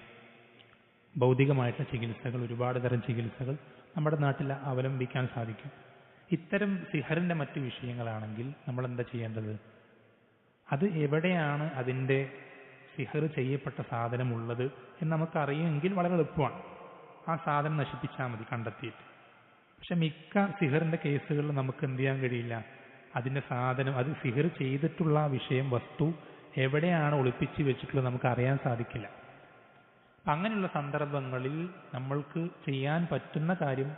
ഭൗതികമായിട്ടുള്ള ചികിത്സകൾ, ഒരുപാട് തരം ചികിത്സകൾ നമ്മുടെ നാട്ടിൽ അവലംബിക്കാൻ സാധിക്കും. ഇത്തരം സിഹറിൻ്റെ മറ്റ് വിഷയങ്ങളാണെങ്കിൽ നമ്മൾ എന്താ ചെയ്യേണ്ടത്? അത് എവിടെയാണ് അതിൻ്റെ സിഹർ ചെയ്യപ്പെട്ട സാധനമുള്ളത് എന്ന് നമുക്കറിയുമെങ്കിൽ വളരെ എളുപ്പമാണ്. ആ സാധനം നശിപ്പിച്ചാൽ മതി കണ്ടെത്തിയിട്ട്. പക്ഷെ മിക്ക സിഹറിൻ്റെ കേസുകളിൽ നമുക്ക് എന്ത് ചെയ്യാൻ കഴിയില്ല. അതിൻ്റെ സാധനം, അത് സിഹർ ചെയ്തിട്ടുള്ള വിഷയം, വസ്തു എവിടെയാണ് ഒളിപ്പിച്ച് വെച്ചിട്ടുള്ളത് നമുക്ക് അറിയാൻ സാധിക്കില്ല. അപ്പം അങ്ങനെയുള്ള സന്ദർഭങ്ങളിൽ നമ്മൾക്ക് ചെയ്യാൻ പറ്റുന്ന കാര്യം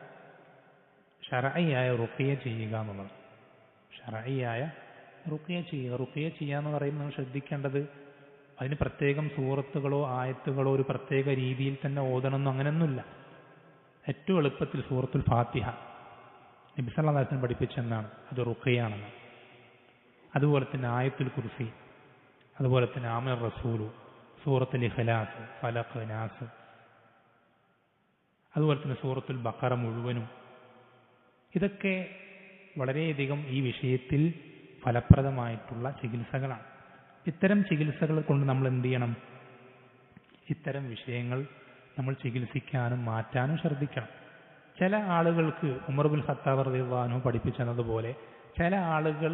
ശർഈയായ റുഖിയ ചെയ്യുക എന്നുള്ളത്. ശർഈയായ റുഖിയ ചെയ്യുക. റുഖിയ ചെയ്യുക എന്ന് പറയുമ്പോൾ നമ്മൾ ശ്രദ്ധിക്കേണ്ടത് അതിന് പ്രത്യേകം സൂറത്തുകളോ ആയത്തുകളോ ഒരു പ്രത്യേക രീതിയിൽ തന്നെ ഓതണമെന്നോ അങ്ങനെയൊന്നുമില്ല. ഏറ്റവും എളുപ്പത്തിൽ സൂറത്തുൽ ഫാത്തിഹ നബി സല്ലല്ലാഹു അലൈഹി വസല്ലം പഠിപ്പിച്ചെന്നാണ് അത് റുഖിയാണെന്ന്. അതുപോലെ തന്നെ ആയത്തുൽ കുർസി, അതുപോലെ തന്നെ ആമിർ റസൂലു, സൂറത്തുൽ ഇഖ്ലാസ്, ഫലഖ്, നാസ്, അതുപോലെ തന്നെ സൂറത്തുൽ ബഖറ മുഴുവനും. ഇതൊക്കെ വളരെയധികം ഈ വിഷയത്തിൽ ഫലപ്രദമായിട്ടുള്ള ചികിത്സകളാണ്. ഇത്തരം ചികിത്സകൾ കൊണ്ട് നമ്മൾ എന്ത് ചെയ്യണം? ഇത്തരം വിഷയങ്ങൾ നമ്മൾ ചികിത്സിക്കാനും മാറ്റാനും ശ്രദ്ധിക്കണം. ചില ആളുകൾക്ക് ഉമർ ബിൻ ഖത്താബ് റളിയല്ലാഹു അൻഹു പഠിപ്പിച്ചതുപോലെ ചില ആളുകൾ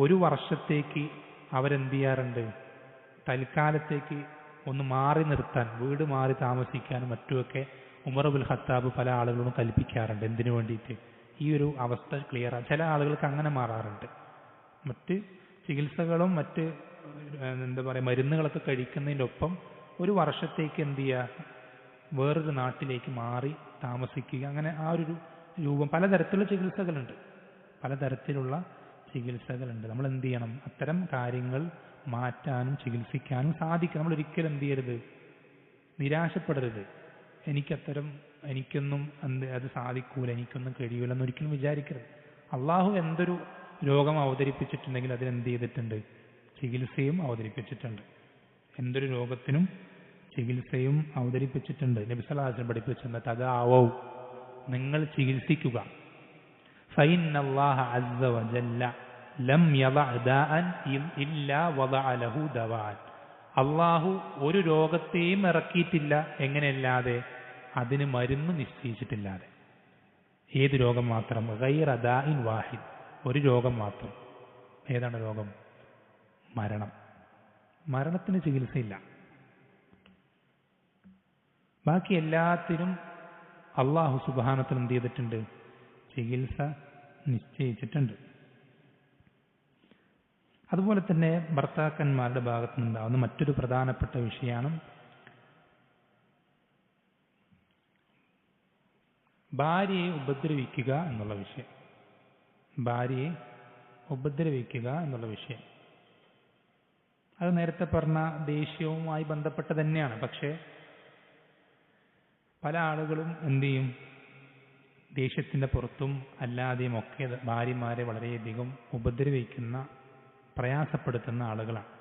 ഒരു വർഷത്തേക്ക് അവരെന്ത് ചെയ്യാറുണ്ട്? തൽക്കാലത്തേക്ക് ഒന്ന് മാറി നിർത്താൻ, വീട് മാറി താമസിക്കാനും മറ്റുമൊക്കെ ഉമർ ബിൻ ഖത്താബ് പല ആളുകളോടും കൽപ്പിക്കാറുണ്ട്. എന്തിനു വേണ്ടിയിട്ട്? ഈ ഒരു അവസ്ഥ ക്ലിയറാണ്. ചില ആളുകൾക്ക് അങ്ങനെ മാറാറുണ്ട്. മറ്റ് ചികിത്സകളും മറ്റ് എന്താ പറയുക മരുന്നുകളൊക്കെ കഴിക്കുന്നതിൻ്റെ ഒപ്പം ഒരു വർഷത്തേക്ക് എന്ത് ചെയ്യുക? വേറൊരു നാട്ടിലേക്ക് മാറി താമസിക്കുക. അങ്ങനെ ആ ഒരു രൂപം, പലതരത്തിലുള്ള ചികിത്സകളുണ്ട്. പലതരത്തിലുള്ള ചികിത്സകളുണ്ട്. നമ്മൾ എന്ത് ചെയ്യണം? അത്തരം കാര്യങ്ങൾ മാറ്റാനും ചികിത്സിക്കാനും സാധിക്കും. നമ്മൾ ഒരിക്കലും എന്ത് ചെയ്യരുത്? നിരാശപ്പെടരുത്. എനിക്കൊന്നും അത് സാധിക്കൂല, എനിക്കൊന്നും കഴിയൂല എന്നൊരിക്കലും വിചാരിക്കരുത്. അള്ളാഹു എന്തൊരു രോഗം അവതരിപ്പിച്ചിട്ടുണ്ടെങ്കിൽ അതിനെന്ത് ചെയ്തിട്ടുണ്ട്? ചികിത്സയും അവതരിപ്പിച്ചിട്ടുണ്ട്. എന്തൊരു രോഗത്തിനും ചികിത്സയും അവതരിപ്പിച്ചിട്ടുണ്ട്. നബി സല്ലല്ലാഹു അലൈഹി വസല്ലം പഠിപ്പിച്ചെന്ന് തദാവൗ, നിങ്ങൾ ചികിത്സിക്കുക. ഫഇന്നല്ലാഹ അസ്സ വജല്ല ലം യദഅ ദാഅൻ ഇല്ലാ വദഅ ലഹു ദവാൻ. അള്ളാഹു ഒരു രോഗത്തെയും ഇറക്കിയിട്ടില്ല എങ്ങനെയല്ലാതെ അതിന് മരുന്ന് നിശ്ചയിച്ചിട്ടില്ലാതെ. ഏത് രോഗം മാത്രം? ഗൈറ ദാഇൻ വാഹിദ്, ഒരു രോഗം മാത്രം. ഏതാണ് രോഗം? മരണം. മരണത്തിന് ചികിത്സയില്ല. ബാക്കി എല്ലാത്തിനും അള്ളാഹു സുബ്ഹാനഹു വ തആല എന്ത് ചെയ്തിട്ടുണ്ട്? ചികിത്സ നിശ്ചയിച്ചിട്ടുണ്ട്. അതുപോലെ തന്നെ ഭർത്താക്കന്മാരുടെ ഭാഗത്തു നിന്നുണ്ടാവുന്ന മറ്റൊരു പ്രധാനപ്പെട്ട വിഷയമാണ് ഭാര്യയെ ഉപദ്രവിക്കുക എന്നുള്ള വിഷയം. ഭാര്യയെ ഉപദ്രവിക്കുക എന്നുള്ള വിഷയം അത് നേരത്തെ പറഞ്ഞ ദേഷ്യവുമായി ബന്ധപ്പെട്ട് തന്നെയാണ്. പക്ഷേ പല ആളുകളും എന്ത് ചെയ്യും? ദേഷ്യത്തിൻ്റെ പുറത്തും അല്ലാതെയും ഒക്കെ ഭാര്യമാരെ വളരെയധികം ഉപദ്രവിക്കുന്ന, പ്രയാസപ്പെടുത്തുന്ന ആളുകളാണ്.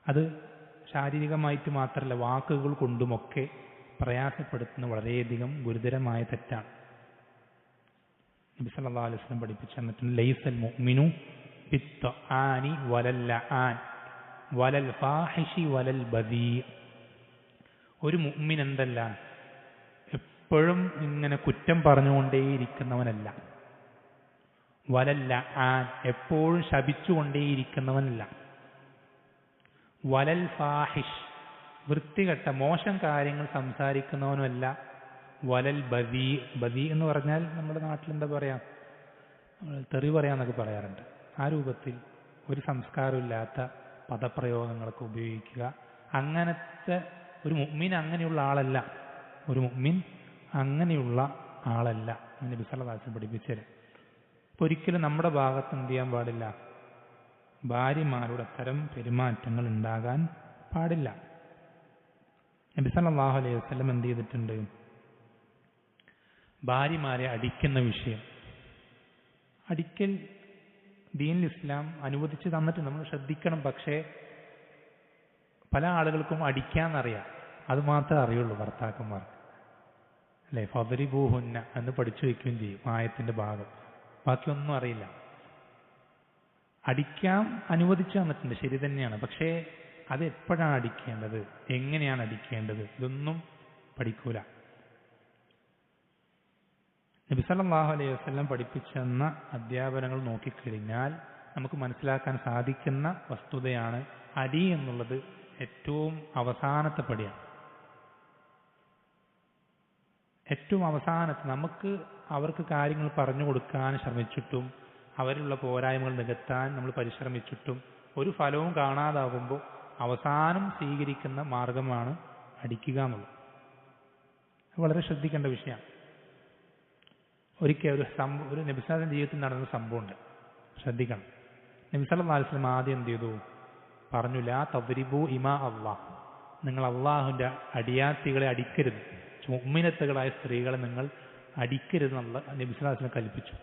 അത് ശാരീരികമായിട്ട് മാത്രമല്ല, വാക്കുകൾ കൊണ്ടുമൊക്കെ പ്രയാസപ്പെടുത്തുന്ന വളരെയധികം ഗുരുതരമായ തെറ്റാണ്. നബി സല്ലല്ലാഹു അലൈഹി വസല്ലം പഠിപ്പിച്ചു തന്നിട്ടുണ്ട്, ലൈസൽ മുഅ്മിനു ബിത്ത്ആനി വലൽ ലആൻ വലൽ ഫാഹിഷി വലൽ ബദീ. ഒരു മുഅ്മിൻ എന്തല്ല? എപ്പോഴും ഇങ്ങനെ കുറ്റം പറഞ്ഞുകൊണ്ടേയിരിക്കുന്നവനല്ല. വലൽ ലആൻ, എപ്പോഴും ശപിച്ചുകൊണ്ടേയിരിക്കുന്നവനല്ല. വലൽ ഫാഹിഷ്, വൃത്തികെട്ട മോശം കാര്യങ്ങൾ സംസാരിക്കുന്നവനുമല്ല. വലൽ ബദീ, ബദീ എന്ന് പറഞ്ഞാൽ നമ്മുടെ നാട്ടിൽ എന്താ പറയാ, തെറി പറയാന്നൊക്കെ പറയാറുണ്ട്. ആ രൂപത്തിൽ ഒരു സംസ്കാരമില്ലാത്ത പദപ്രയോഗങ്ങളൊക്കെ ഉപയോഗിക്കുക. അങ്ങനത്തെ ഒരു മുഅ്മിൻ അങ്ങനെയുള്ള ആളല്ല. ഒരു മുഅ്മിൻ അങ്ങനെയുള്ള ആളല്ല. നബി സല്ലല്ലാഹു അലൈഹി വസല്ലം പഠിപ്പിച്ചത്. അപ്പോൾ ഒരിക്കലും നമ്മുടെ ഭാഗത്ത് എന്ത് ചെയ്യാൻ പാടില്ല? ഭാര്യമാരുടെ അത്തരം പെരുമാറ്റങ്ങൾ ഉണ്ടാകാൻ പാടില്ല. നബി സല്ലല്ലാഹു അലൈഹി വസല്ലം എന്ത് ചെയ്തിട്ടുണ്ട്? ഭാര്യമാരെ അടിക്കുന്ന വിഷയം, അടിക്കൽ ദീനുൽ ഇസ്ലാം അനുവദിച്ച് തന്നിട്ട് നമ്മൾ ശ്രദ്ധിക്കണം. പക്ഷേ പല ആളുകൾക്കും അടിക്കാന്നറിയാം, അത് മാത്രമേ അറിയുള്ളൂ ഭർത്താക്കന്മാർക്ക്. അല്ലെ, ഫദ്രിബൂഹുന്ന എന്ന് പഠിച്ചു വയ്ക്കുകയും ചെയ്യും ആയത്തിന്റെ ഭാഗം. ബാക്കിയൊന്നും അറിയില്ല. അടിക്കാൻ അനുവദിച്ചു തന്നിട്ടുണ്ട്, ശരി തന്നെയാണ്. പക്ഷേ അത് എപ്പോഴാണ് അടിക്കേണ്ടത്, എങ്ങനെയാണ് അടിക്കേണ്ടത്, ഇതൊന്നും പഠിക്കൂല. നബി സല്ലല്ലാഹു അലൈഹി വസല്ലം പഠിപ്പിച്ചെന്ന അധ്യാപനങ്ങൾ നോക്കിക്കഴിഞ്ഞാൽ നമുക്ക് മനസ്സിലാക്കാൻ സാധിക്കുന്ന വസ്തുതയാണ് അടി എന്നുള്ളത് ഏറ്റവും അവസാനത്തെ പടിയാണ്. ഏറ്റവും അവസാനത്ത് നമുക്ക് അവർക്ക് കാര്യങ്ങൾ പറഞ്ഞു കൊടുക്കാൻ ശ്രമിച്ചിട്ടും അവരിലുള്ള പോരായ്മകൾ നികത്താൻ നമ്മൾ പരിശ്രമിച്ചിട്ടും ഒരു ഫലവും കാണാതാകുമ്പോൾ അവസാനം സ്വീകരിക്കുന്ന മാർഗമാണ് അടിക്കുക എന്നുള്ളത്. വളരെ ശ്രദ്ധിക്കേണ്ട വിഷയമാണ്. ഒരിക്കൽ ഒരു നബി സല്ലല്ലാഹു ജീവിതത്തിൽ നടന്ന സംഭവമുണ്ട്, ശ്രദ്ധിക്കണം. നബി സല്ലല്ലാഹു അലൈഹി വസല്ലം ആദ്യം എന്ത് ചെയ്തു? പറഞ്ഞു, ലാ തദ്രിബൂ ഇമാ അല്ലാഹ്, നിങ്ങൾ അള്ളാഹുവിന്റെ അടിയാത്തികളെ അടിക്കരുത്, മുഅ്മിനത്തുകളായ സ്ത്രീകളെ നിങ്ങൾ അടിക്കരുത് എന്നുള്ള നബി സല്ലല്ലാഹു അലൈഹി വസല്ലം കൽപ്പിച്ചു.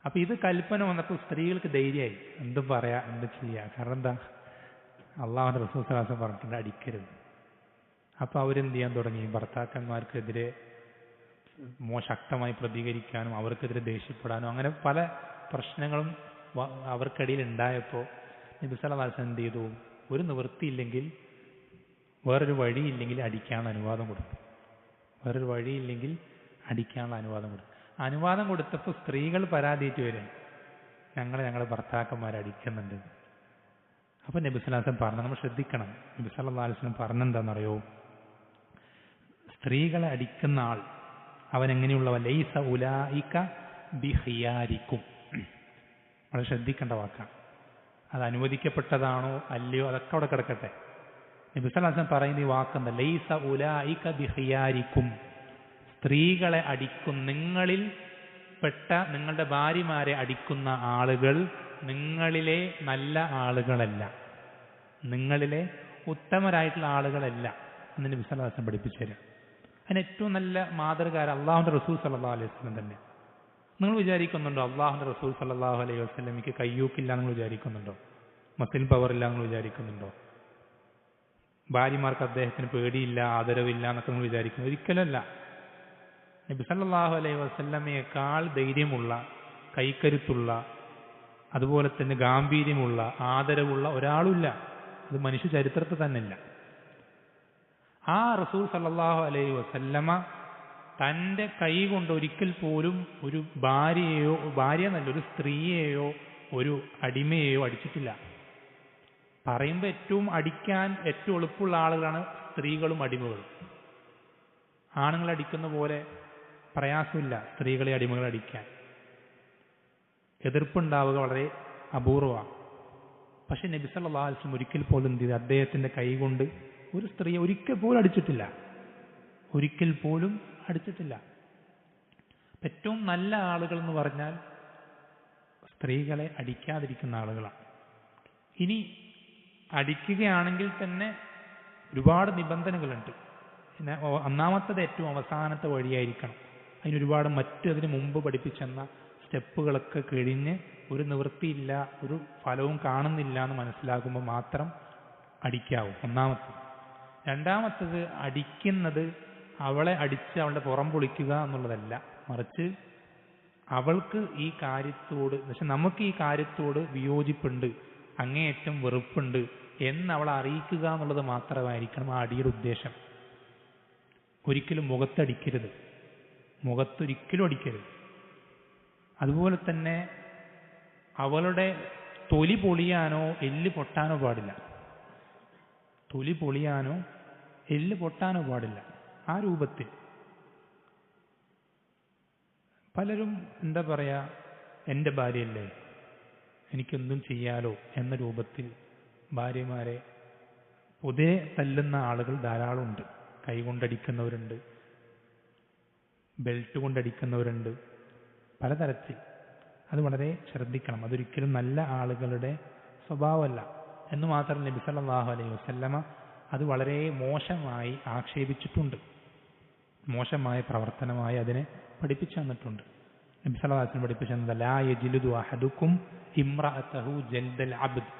അപ്പൊ ഇത് കൽപ്പന വന്നപ്പോൾ സ്ത്രീകൾക്ക് ധൈര്യമായി, എന്തും പറയാ, എന്ത് ചെയ്യാ. കാരണം എന്താ? അള്ളാഹുവിന്റെ റസൂൽ സല്ലല്ലാഹു അലൈഹി വസല്ലം പറഞ്ഞിട്ടുണ്ട് അടിക്കരുത്. അപ്പൊ അവരെന്ത് ചെയ്യാൻ തുടങ്ങി? ഭർത്താക്കന്മാർക്കെതിരെ ശക്തമായി പ്രതികരിക്കാനും അവർക്കെതിരെ ദേഷ്യപ്പെടാനും അങ്ങനെ പല പ്രശ്നങ്ങളും അവർക്കിടയിൽ ഉണ്ടായപ്പോൾ നബി സല്ലല്ലാഹു അലൈഹി വസല്ലം എന്ത് ചെയ്തു? ഒരു നിവൃത്തിയില്ലെങ്കിൽ, വേറൊരു വഴിയില്ലെങ്കിൽ അടിക്കാനുള്ള അനുവാദം കൊടുത്തു. വേറൊരു വഴിയില്ലെങ്കിൽ അടിക്കാനുള്ള അനുവാദം കൊടുത്തു. അനുവാദം കൊടുത്തപ്പോൾ സ്ത്രീകൾ പരാതിയിട്ട് വരും, ഞങ്ങളുടെ ഭർത്താക്കന്മാരെ അടിക്കുന്നുണ്ട്. അപ്പൊ നബി സല്ലല്ലാഹു അലൈഹി വസല്ലം പറഞ്ഞു, നമ്മൾ ശ്രദ്ധിക്കണം. നബി സല്ലല്ലാഹു അലൈഹി വസല്ലം പറഞ്ഞെന്താണെന്നറിയോ? സ്ത്രീകളെ അടിക്കുന്ന ആൾ അവൻ എങ്ങനെയുള്ളവ? ലൈസ ഉലൈക ബിഖിയാരിക്കും. വളരെ ശ്രദ്ധിക്കേണ്ട വാക്കാണ്. അത് അനുവദിക്കപ്പെട്ടതാണോ അല്ലയോ അതൊക്കെ അവിടെ കിടക്കട്ടെ. നബി സല്ലല്ലാഹു അലൈഹി വസല്ലം പറയുന്ന ഈ വാക്കെന്താ? ലൈസ ഉലൈക ബിഖിയാരിക്കും. സ്ത്രീകളെ നിങ്ങളിൽ പെട്ട നിങ്ങളുടെ ഭാര്യമാരെ അടിക്കുന്ന ആളുകൾ നിങ്ങളിലെ നല്ല ആളുകളല്ല, നിങ്ങളിലെ ഉത്തമരായിട്ടുള്ള ആളുകളല്ല എന്ന് നബി സല്ലല്ലാഹു അലൈഹി വസല്ലം പഠിപ്പിച്ചു തരാം. അതിന് ഏറ്റവും നല്ല മാതൃകാരൻ അള്ളാഹുവിന്റെ റസൂൽ സല്ലല്ലാഹു അലൈഹി വസല്ലം തന്നെ. നിങ്ങൾ വിചാരിക്കുന്നുണ്ടോ അള്ളാഹുവിന്റെ റസൂൽ സല്ലല്ലാഹു അലൈഹി വസല്ലമയ്ക്ക് കയ്യൂക്കില്ല നിങ്ങൾ വിചാരിക്കുന്നുണ്ടോ? മസിൽ പവർ ഇല്ല നിങ്ങൾ വിചാരിക്കുന്നുണ്ടോ? ഭാര്യമാർക്ക് അദ്ദേഹത്തിന് പേടിയില്ല, ആദരവില്ല എന്നൊക്കെ നിങ്ങൾ വിചാരിക്കുന്നു? ഒരിക്കലല്ല. നബി സല്ലല്ലാഹു അലൈഹി വസല്ലമയേക്കാൾ ധൈര്യമുള്ള, കൈക്കരുത്തുള്ള, അതുപോലെ തന്നെ ഗാംഭീര്യമുള്ള, ആദരവുള്ള ഒരാളുമില്ല. അത് മനുഷ്യ ചരിത്രത്തിൽ തന്നെ ഇല്ല. ആ റസൂൽ സല്ലല്ലാഹു അലൈഹി വസല്ലമ തൻ്റെ കൈ കൊണ്ട് ഒരിക്കൽ പോലും ഒരു ഒരു സ്ത്രീയെയോ ഒരു അടിമയെയോ അടിച്ചിട്ടില്ല. പറയുമ്പോൾ ഏറ്റവും അടിക്കാൻ ഏറ്റവും എളുപ്പമുള്ള ആളുകളാണ് സ്ത്രീകളും അടിമകളും. ആണുങ്ങൾ അടിക്കുന്ന പോലെ പ്രയാസമില്ല സ്ത്രീകളെ അടിമകളെ അടിക്കാൻ. എതിർപ്പുണ്ടാവുക വളരെ അപൂർവമാണ്. പക്ഷെ നബി സല്ലല്ലാഹു അലൈഹി വസല്ലം ഒരിക്കൽ പോലും എന്ത് ചെയ്തു? അദ്ദേഹത്തിന്റെ കൈ കൊണ്ട് ഒരു സ്ത്രീയെ ഒരിക്കൽ പോലും അടിച്ചിട്ടില്ല. ഒരിക്കൽ പോലും അടിച്ചിട്ടില്ല. ഏറ്റവും നല്ല ആളുകൾ എന്ന് പറഞ്ഞാൽ സ്ത്രീകളെ അടിക്കാതിരിക്കുന്ന ആളുകളാണ്. ഇനി അടിക്കുകയാണെങ്കിൽ തന്നെ ഒരുപാട് നിബന്ധനകളുണ്ട്. പിന്നെ ഒന്നാമത്തത് ഏറ്റവും അവസാനത്തെ വഴിയായിരിക്കണം. അതിനൊരുപാട് അതിന് മുമ്പ് പഠിപ്പിച്ചെന്ന സ്റ്റെപ്പുകളൊക്കെ കഴിഞ്ഞ് ഒരു നിവൃത്തിയില്ല, ഒരു ഫലവും കാണുന്നില്ല എന്ന് മനസ്സിലാകുമ്പോൾ മാത്രം അടിക്കാവൂ. ഒന്നാമത്തത്. രണ്ടാമത്തത്, അടിക്കുന്നത് അവളെ അടിച്ച് അവളുടെ പുറം പൊളിക്കുക എന്നുള്ളതല്ല, മറിച്ച് അവൾക്ക് ഈ കാര്യത്തോട്, പക്ഷെ നമുക്ക് ഈ കാര്യത്തോട് വിയോജിപ്പുണ്ട്, അങ്ങേയറ്റം വെറുപ്പുണ്ട് എന്ന് അവളെ അറിയിക്കുക എന്നുള്ളത് മാത്രമായിരിക്കണം ആ അടിയുടെ ഉദ്ദേശം. ഒരിക്കലും മുഖത്തടിക്കരുത്, മുഖത്തൊരിക്കലും അടിക്കരുത്. അതുപോലെ തന്നെ അവളുടെ തൊലി പൊളിയാനോ എല്ല് പൊട്ടാനോ പാടില്ല. തൊലി പൊളിയാനോ എല്ല് പൊട്ടാനോ പാടില്ല. ആ രൂപത്തിൽ പലരും എന്താ പറയാ, എൻ്റെ ഭാര്യയല്ലേ എനിക്കെന്തും ചെയ്യാലോ എന്ന രൂപത്തിൽ ഭാര്യമാരെ പൊതുവെ തല്ലുന്ന ആളുകൾ ധാരാളമുണ്ട്. കൈകൊണ്ടടിക്കുന്നവരുണ്ട്, ബെൽറ്റ് കൊണ്ടടിക്കുന്നവരുണ്ട്, പലതരത്തിൽ. അത് വളരെ ശ്രദ്ധിക്കണം. അതൊരിക്കലും നല്ല ആളുകളുടെ സ്വഭാവമല്ല എന്ന് മാത്രം നബി സല്ലല്ലാഹു അലൈഹി വസല്ലമ അത് വളരെ മോശമായി ആക്ഷേപിച്ചിട്ടുണ്ട്. മോശമായ പ്രവർത്തനമായി അതിനെ പഠിപ്പിച്ചു തന്നിട്ടുണ്ട്. നബി സല്ലല്ലാഹു അലൈഹി വസല്ലം പഠിപ്പിച്ചു തന്നത് ലാ യജ്ലിദു അഹദുക്കും ഇംറഅതഹു ജൽദൽ അബ്ദ്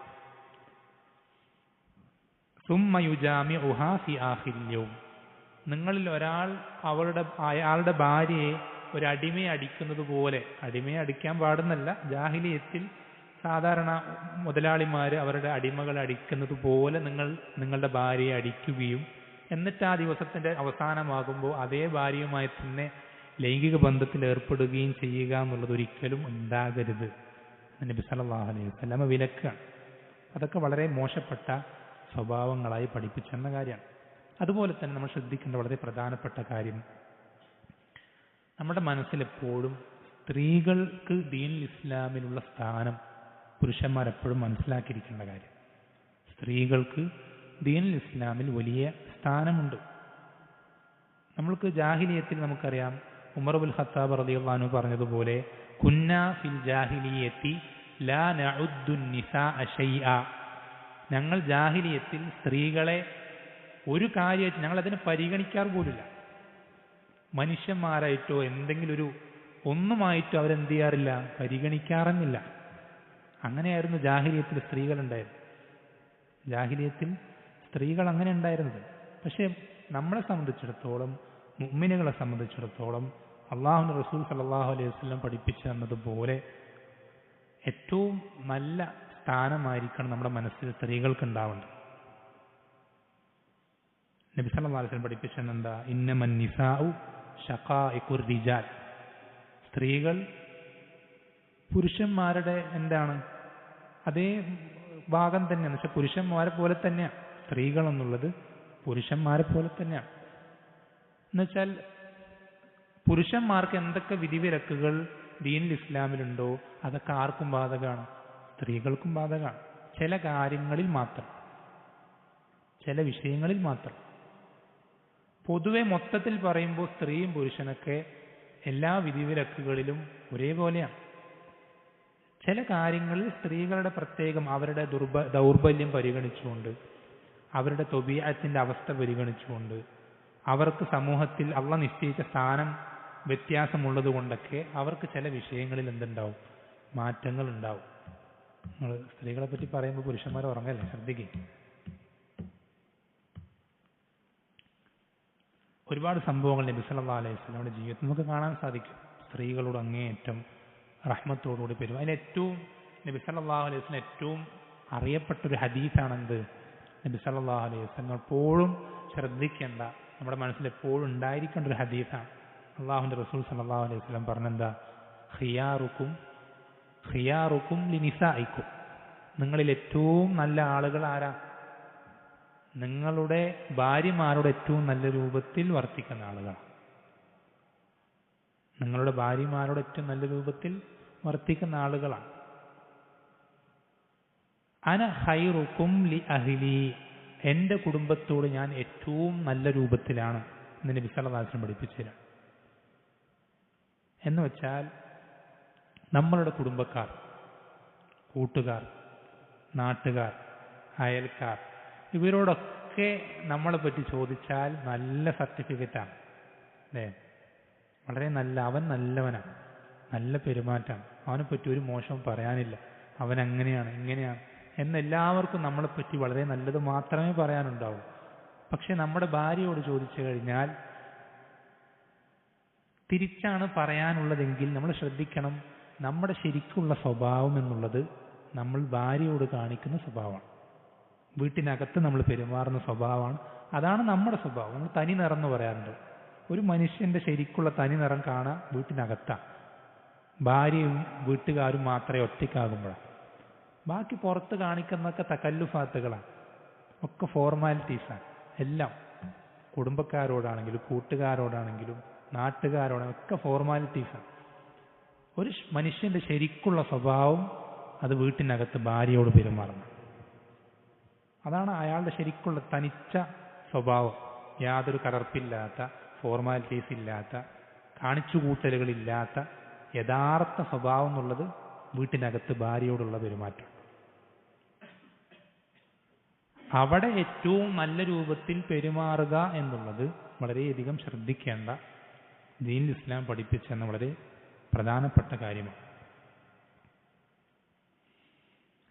സുമ്മ യുജാമിഉഹാ ഫി ആഖിരിൽ യൗം. നിങ്ങളിൽ ഒരാൾ അയാളുടെ ഭാര്യയെ ഒരു അടിമയെ അടിക്കുന്നത് പോലെ, അടിമയെ അടിക്കാൻ പാടുന്നല്ല, ജാഹിലിയത്തിൽ സാധാരണ മുതലാളിമാർ അവരുടെ അടിമകളെ അടിക്കുന്നത് പോലെ നിങ്ങളുടെ ഭാര്യയെ അടിക്കുകയും എന്നിട്ട് ആ ദിവസത്തിന്റെ അവസാനമാകുമ്പോൾ അതേ ഭാര്യയുമായി തന്നെ ലൈംഗിക ബന്ധത്തിൽ ഏർപ്പെടുകയും ചെയ്യുക എന്നുള്ളത് ഒരിക്കലും ഉണ്ടാകരുത്. നബി സല്ലല്ലാഹു അലൈഹി വസല്ലം വിലക്കാണ്. അതൊക്കെ വളരെ മോശപ്പെട്ട സ്വഭാവങ്ങളായി പഠിപ്പിച്ചെന്ന കാര്യമാണ്. അതുപോലെ തന്നെ നമ്മൾ ശ്രദ്ധിക്കേണ്ട വളരെ പ്രധാനപ്പെട്ട കാര്യം, നമ്മുടെ മനസ്സിലെപ്പോഴും സ്ത്രീകൾക്ക് ദീനുൽ ഇസ്ലാമിലുള്ള സ്ഥാനം പുരുഷന്മാരെപ്പോഴും മനസ്സിലാക്കിയിരിക്കേണ്ട കാര്യം. സ്ത്രീകൾക്ക് ദീനുൽ ഇസ്ലാമിൽ വലിയ സ്ഥാനമുണ്ട്. നമ്മൾക്ക് ജാഹിലിയത്തിൽ നമുക്കറിയാം, ഉമർ ഇബ്നുൽ ഖത്താബ് റളിയല്ലാഹു അൻഹു പറഞ്ഞതുപോലെ, കുന്നാ ഫിൽ ജാഹിലിയത്തി ലാ നഉദ്ദു നിസാഅ ശൈഅ, ഞങ്ങൾ ജാഹിലിയത്തിൽ സ്ത്രീകളെ ഒരു കാര്യമായിട്ട് ഞങ്ങൾ അതിനെ പരിഗണിക്കാറ് പോലില്ല. മനുഷ്യന്മാരായിട്ടോ എന്തെങ്കിലും ഒന്നുമായിട്ടോ അവരെന്ത് ചെയ്യാറില്ല, പരിഗണിക്കാറെന്നില്ല. അങ്ങനെയായിരുന്നു ജാഹിലിയത്തിൽ സ്ത്രീകൾ ഉണ്ടായത്. ജാഹിലിയത്തിൽ സ്ത്രീകൾ അങ്ങനെ ഉണ്ടായിരുന്നത്. പക്ഷെ നമ്മളെ സംബന്ധിച്ചിടത്തോളം, മുഅ്മിനുകളെ സംബന്ധിച്ചിടത്തോളം, അള്ളാഹുവിന്റെ റസൂൽ സല്ലല്ലാഹു അലൈഹി വസല്ലം പഠിപ്പിച്ചു തന്നതുപോലെ ഏറ്റവും നല്ല സ്ഥാനമായിരിക്കണം നമ്മുടെ മനസ്സിൽ സ്ത്രീകൾക്ക് ഉണ്ടാവേണ്ടത്. നബി സല്ലല്ലാഹു അലൈഹി വസല്ലം പഠിപ്പിച്ചെന്താ, ഇന്നമൻ നിസാഉ ശഖാഇഖുർ റിജാൽ, സ്ത്രീകൾ പുരുഷന്മാരുടെ എന്താണ് അതേ ഭാഗം തന്നെയാണ്. പക്ഷെ പുരുഷന്മാരെ പോലെ തന്നെയാണ് സ്ത്രീകൾ എന്നുള്ളത്, പുരുഷന്മാരെ പോലെ തന്നെയാണ്. എന്നുവെച്ചാൽ പുരുഷന്മാർക്ക് എന്തൊക്കെ വിധിവിലക്കുകൾ ദീനുൽ ഇസ്ലാമിലുണ്ടോ അതൊക്കെ ആർക്കും ബാധകമാണ്, സ്ത്രീകൾക്കും ബാധകമാണ്. ചില കാര്യങ്ങളിൽ മാത്രം, ചില വിഷയങ്ങളിൽ മാത്രം. പൊതുവെ മൊത്തത്തിൽ പറയുമ്പോൾ സ്ത്രീയും പുരുഷനൊക്കെ എല്ലാ വിധിവിലക്കുകളിലും ഒരേപോലെയാണ്. ചില കാര്യങ്ങളിൽ സ്ത്രീകളുടെ പ്രത്യേകം അവരുടെ ദൗർബല്യം പരിഗണിച്ചുകൊണ്ട്, അവരുടെ തൊബീഅത്തിന്റെ അവസ്ഥ പരിഗണിച്ചുകൊണ്ട്, അവർക്ക് സമൂഹത്തിൽ അള്ളാഹ് നിശ്ചയിച്ച സ്ഥാനം വ്യത്യാസമുള്ളത് കൊണ്ടൊക്കെ അവർക്ക് ചില വിഷയങ്ങളിൽ എന്തുണ്ടാവും, മാറ്റങ്ങൾ ഉണ്ടാവും. നമ്മൾ സ്ത്രീകളെ പറ്റി പറയുമ്പോൾ പുരുഷന്മാർ ഉറങ്ങല്ലേ, ശ്രദ്ധിക്കുക. ഒരുപാട് സംഭവങ്ങൾ നബി സല്ലല്ലാഹു അലൈഹി വസല്ലമയുടെ ജീവിതത്തിൽ നമുക്ക് കാണാൻ സാധിക്കും. സ്ത്രീകളോട് അങ്ങേയറ്റം റഹ്മത്തോടുകൂടി പെരുമാറും. അതിലേറ്റവും നബി സല്ലല്ലാഹു അലൈഹി വസല്ലം ഏറ്റവും അറിയപ്പെട്ടൊരു ഹദീസാണെന്ത്, നബി സല്ലല്ലാഹു അലൈഹി വസല്ലം എപ്പോഴും ശ്രദ്ധിക്കേണ്ട, നമ്മുടെ മനസ്സിൽ എപ്പോഴും ഉണ്ടായിരിക്കേണ്ട ഒരു ഹദീസാണ്. അള്ളാഹുവിന്റെ റസൂൽ സല്ലല്ലാഹു അലൈഹി വസല്ലം പറഞ്ഞെന്താ, ഖിയാറുക്കും ലിനിസാഇക്കും, നിങ്ങളിൽ ഏറ്റവും നല്ല ആളുകൾ ആരാ, നിങ്ങളുടെ ഭാര്യമാരോട് ഏറ്റവും നല്ല രൂപത്തിൽ വർത്തിക്കുന്ന ആളുകളാണ്. നിങ്ങളുടെ ഭാര്യമാരോട് ഏറ്റവും നല്ല രൂപത്തിൽ വർത്തിക്കുന്ന ആളുകളാണ്. അന ഖൈറുക്കും ലി അഹ്ലി, എൻ്റെ കുടുംബത്തോട് ഞാൻ ഏറ്റവും നല്ല രൂപത്തിലാണ് എന്ന് നബി സല്ലല്ലാഹു അലൈഹി വസല്ലം പഠിപ്പിച്ചില്ല. എന്ന് വെച്ചാൽ നമ്മളുടെ കുടുംബക്കാർ, കൂട്ടുകാർ, നാട്ടുകാർ, അയൽക്കാർ, ഇവരോടൊക്കെ നമ്മളെ പറ്റി ചോദിച്ചാൽ നല്ല സർട്ടിഫിക്കറ്റാണ് അല്ലേ, വളരെ നല്ല, അവൻ നല്ലവനാണ്, നല്ല പെരുമാറ്റമാണ്, അവനെപ്പറ്റി ഒരു മോശവും പറയാനില്ല, അവൻ അങ്ങനെയാണ് ഇങ്ങനെയാണ് എന്നെല്ലാവർക്കും നമ്മളെപ്പറ്റി വളരെ നല്ലത് മാത്രമേ പറയാനുണ്ടാവൂ. പക്ഷെ നമ്മുടെ ഭാര്യയോട് ചോദിച്ചു കഴിഞ്ഞാൽ തിരിച്ചാണ് പറയാനുള്ളതെങ്കിൽ നമ്മൾ ശ്രദ്ധിക്കണം, നമ്മുടെ ശരിക്കുള്ള സ്വഭാവം എന്നുള്ളത് നമ്മൾ ഭാര്യയോട് കാണിക്കുന്ന സ്വഭാവമാണ്. വീട്ടിനകത്ത് നമ്മൾ പെരുമാറുന്ന സ്വഭാവമാണ്, അതാണ് നമ്മുടെ സ്വഭാവം. നമ്മൾ തനി നിറം എന്ന് പറയാറുണ്ട്. ഒരു മനുഷ്യന്റെ ശരിക്കുള്ള തനി നിറം കാണാൻ വീട്ടിനകത്താണ്. ഭാര്യയും വീട്ടുകാരും മാത്രമേ ഒറ്റയ്ക്കാകുമ്പോഴാണ്. ബാക്കി പുറത്ത് കാണിക്കുന്നതൊക്കെ തകല്ലുഫാത്തുകളാണ്, ഒക്കെ ഫോർമാലിറ്റീസാണ്. എല്ലാം കുടുംബക്കാരോടാണെങ്കിലും കൂട്ടുകാരോടാണെങ്കിലും നാട്ടുകാരോടാണെങ്കിലും ഒക്കെ ഫോർമാലിറ്റീസാണ്. ഒരു മനുഷ്യന്റെ ശരിക്കുള്ള സ്വഭാവം അത് വീട്ടിനകത്ത് ഭാര്യയോട് പെരുമാറണം. അതാണ് അയാളുടെ ശരിക്കുള്ള തനിച്ച സ്വഭാവം. യാതൊരു കലർപ്പില്ലാത്ത, ഫോർമാലിറ്റീസ് ഇല്ലാത്ത, കാണിച്ചുകൂട്ടലുകളില്ലാത്ത യഥാർത്ഥ സ്വഭാവം എന്നുള്ളത് വീട്ടിനകത്ത് ഭാര്യയോടുള്ള പെരുമാറ്റം. അവിടെ ഏറ്റവും നല്ല രൂപത്തിൽ പെരുമാറുക എന്നുള്ളത് വളരെയധികം ശ്രദ്ധിക്കേണ്ട, ദീനുൽ ഇസ്ലാം പഠിപ്പിച്ചെന്ന വളരെ പ്രധാനപ്പെട്ട കാര്യമാണ്.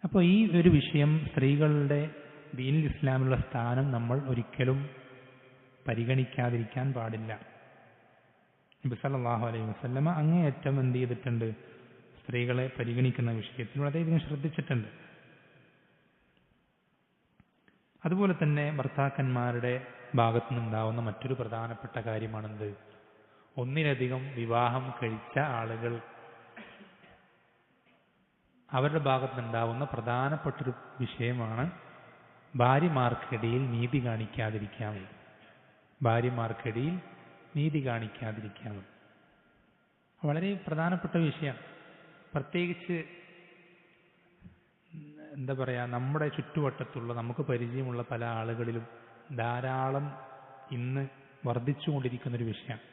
അപ്പോൾ ഈ ഒരു വിഷയം, സ്ത്രീകളുടെ ദീനുൽ ഇസ്ലാമിലുള്ള സ്ഥാനം നമ്മൾ ഒരിക്കലും പരിഗണിക്കാതിരിക്കാൻ പാടില്ല. നബി സല്ലല്ലാഹു അലൈഹി വസല്ലമ അങ്ങേയറ്റം എന്ത് ചെയ്തിട്ടുണ്ട്? സ്ത്രീകളെ പരിഗണിക്കുന്ന വിഷയത്തിൽ വളരെയധികം ശ്രദ്ധിച്ചിട്ടുണ്ട്. അതുപോലെ തന്നെ ഭർത്താക്കന്മാരുടെ ഭാഗത്തു നിന്നുണ്ടാവുന്ന മറ്റൊരു പ്രധാനപ്പെട്ട കാര്യമാണെന്ത്? ഒന്നിലധികം വിവാഹം കഴിച്ച ആളുകൾ അവരുടെ ഭാഗത്ത് നിന്നുണ്ടാവുന്ന പ്രധാനപ്പെട്ടൊരു വിഷയമാണ് ഭാര്യമാർക്കിടയിൽ നീതി കാണിക്കാതിരിക്കാമോ. ഭാര്യമാർക്കിടയിൽ നീതി കാണിക്കാതിരിക്കാമോ വളരെ പ്രധാനപ്പെട്ട വിഷയമാണ്. പ്രത്യേകിച്ച് എന്താ പറയുക, നമ്മുടെ ചുറ്റുവട്ടത്തുള്ള നമുക്ക് പരിചയമുള്ള പല ആളുകളിലും ധാരാളം ഇന്ന് വർദ്ധിച്ചുകൊണ്ടിരിക്കുന്നൊരു വിഷയമാണ്.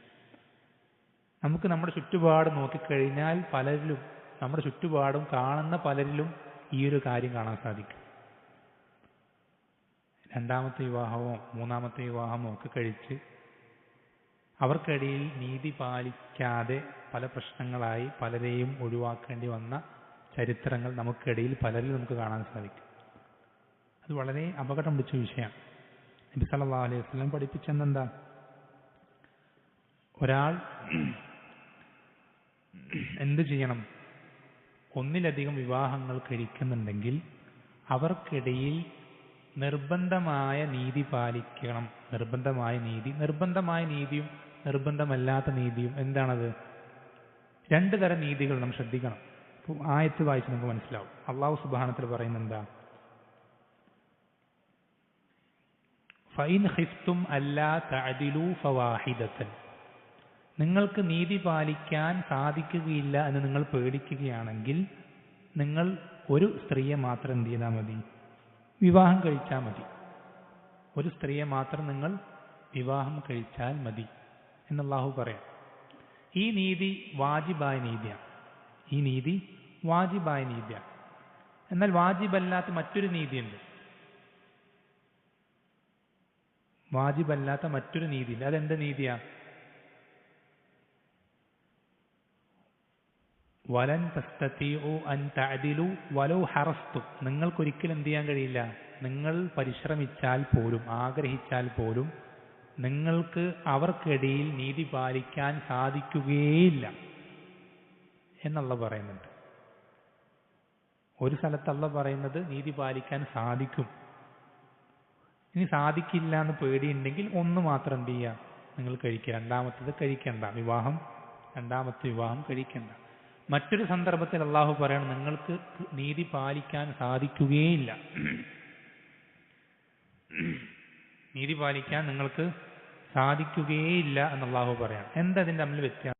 നമുക്ക് നമ്മുടെ ചുറ്റുപാട് നോക്കിക്കഴിഞ്ഞാൽ പലരിലും, നമ്മുടെ ചുറ്റുപാടും കാണുന്ന പലരിലും ഈ ഒരു കാര്യം കാണാൻ സാധിക്കും. രണ്ടാമത്തെ വിവാഹമോ മൂന്നാമത്തെ വിവാഹമോ ഒക്കെ കഴിച്ച് അവർക്കിടയിൽ നീതി പാലിക്കാതെ പല പ്രശ്നങ്ങളായി പലരെയും ഒഴിവാക്കേണ്ടി വന്ന ചരിത്രങ്ങൾ നമുക്കിടയിൽ പലരിലും നമുക്ക് കാണാൻ സാധിക്കും. അത് വളരെ അപകടം പിടിച്ച വിഷയമാണ്. നബി സല്ലല്ലാഹു അലൈഹി വസല്ലം പഠിപ്പിച്ചെന്താ? ഒരാൾ എന്ത് ചെയ്യണം? ഒന്നിലധികം വിവാഹങ്ങൾ കഴിക്കുന്നുണ്ടെങ്കിൽ അവർക്കിടയിൽ നിർബന്ധമായ നീതി പാലിക്കണം. നിർബന്ധമായ നീതിയും നിർബന്ധമല്ലാത്ത നീതിയും എന്താണത്? രണ്ടു തരം നീതികൾ നാം ശ്രദ്ധിക്കണം. ഇപ്പോൾ ആയത്ത് വായിച്ച് നമുക്ക് മനസ്സിലാവും. അല്ലാഹു സുബ്ഹാനഹു വ തആല പറയുന്നത് എന്താ? ഫൈൻ ഖിഫ്തും അല്ലാ തഅദിലു ഫവാഹിദതൻ. നിങ്ങൾക്ക് നീതി പാലിക്കാൻ സാധിക്കുകയില്ല എന്ന് നിങ്ങൾ പേടിക്കുകയാണെങ്കിൽ നിങ്ങൾ ഒരു സ്ത്രീയെ മാത്രം എന്ത് ചെയ്താൽ മതി? വിവാഹം കഴിച്ചാൽ മതി. ഒരു സ്ത്രീയെ മാത്രം നിങ്ങൾ വിവാഹം കഴിച്ചാൽ മതി എന്ന് അല്ലാഹു പറയാം. ഈ നീതി വാജിബായ നീതിയാണ്. ഈ നീതി വാജിബായ നീതിയാണ്. എന്നാൽ വാജിബല്ലാത്ത മറ്റൊരു നീതിയുണ്ട്. വാജിബല്ലാത്ത മറ്റൊരു നീതിയില്ല. അതെന്ത് നീതിയാ? വലൻ തസ്തതിഉ അൻ തഅദിലു വലൗ ഹറസ്തും. നിങ്ങൾക്കൊരിക്കലും എന്ത് ചെയ്യാൻ കഴിയില്ല? നിങ്ങൾ പരിശ്രമിച്ചാൽ പോലും, ആഗ്രഹിച്ചാൽ പോലും നിങ്ങൾക്ക് അവർക്കിടയിൽ നീതി പാലിക്കാൻ സാധിക്കുകയില്ല എന്നുള്ള പറയുന്നുണ്ട്. ഒരു സ്ഥലത്ത് അല്ലാഹു പറയുന്നത് നീതി പാലിക്കാൻ സാധിക്കും. ഇനി സാധിക്കില്ല എന്ന് പേടിയുണ്ടെങ്കിൽ ഒന്ന് മാത്രം എന്ത് ചെയ്യുക? നിങ്ങൾ കഴിക്കുക. രണ്ടാമത്തത് കഴിക്കണ്ട. രണ്ടാമത്തെ വിവാഹം കഴിക്കണ്ട. മറ്റൊരു സന്ദർഭത്തിൽ അല്ലാഹു പറയണം നിങ്ങൾക്ക് നീതി പാലിക്കാൻ സാധിക്കുകയില്ല. നീതി പാലിക്കാൻ നിങ്ങൾക്ക് സാധിക്കുകയില്ല എന്ന് അല്ലാഹു പറയണം. എന്താ ഇതിന്റെ തമ്മിൽ വ്യത്യാസം?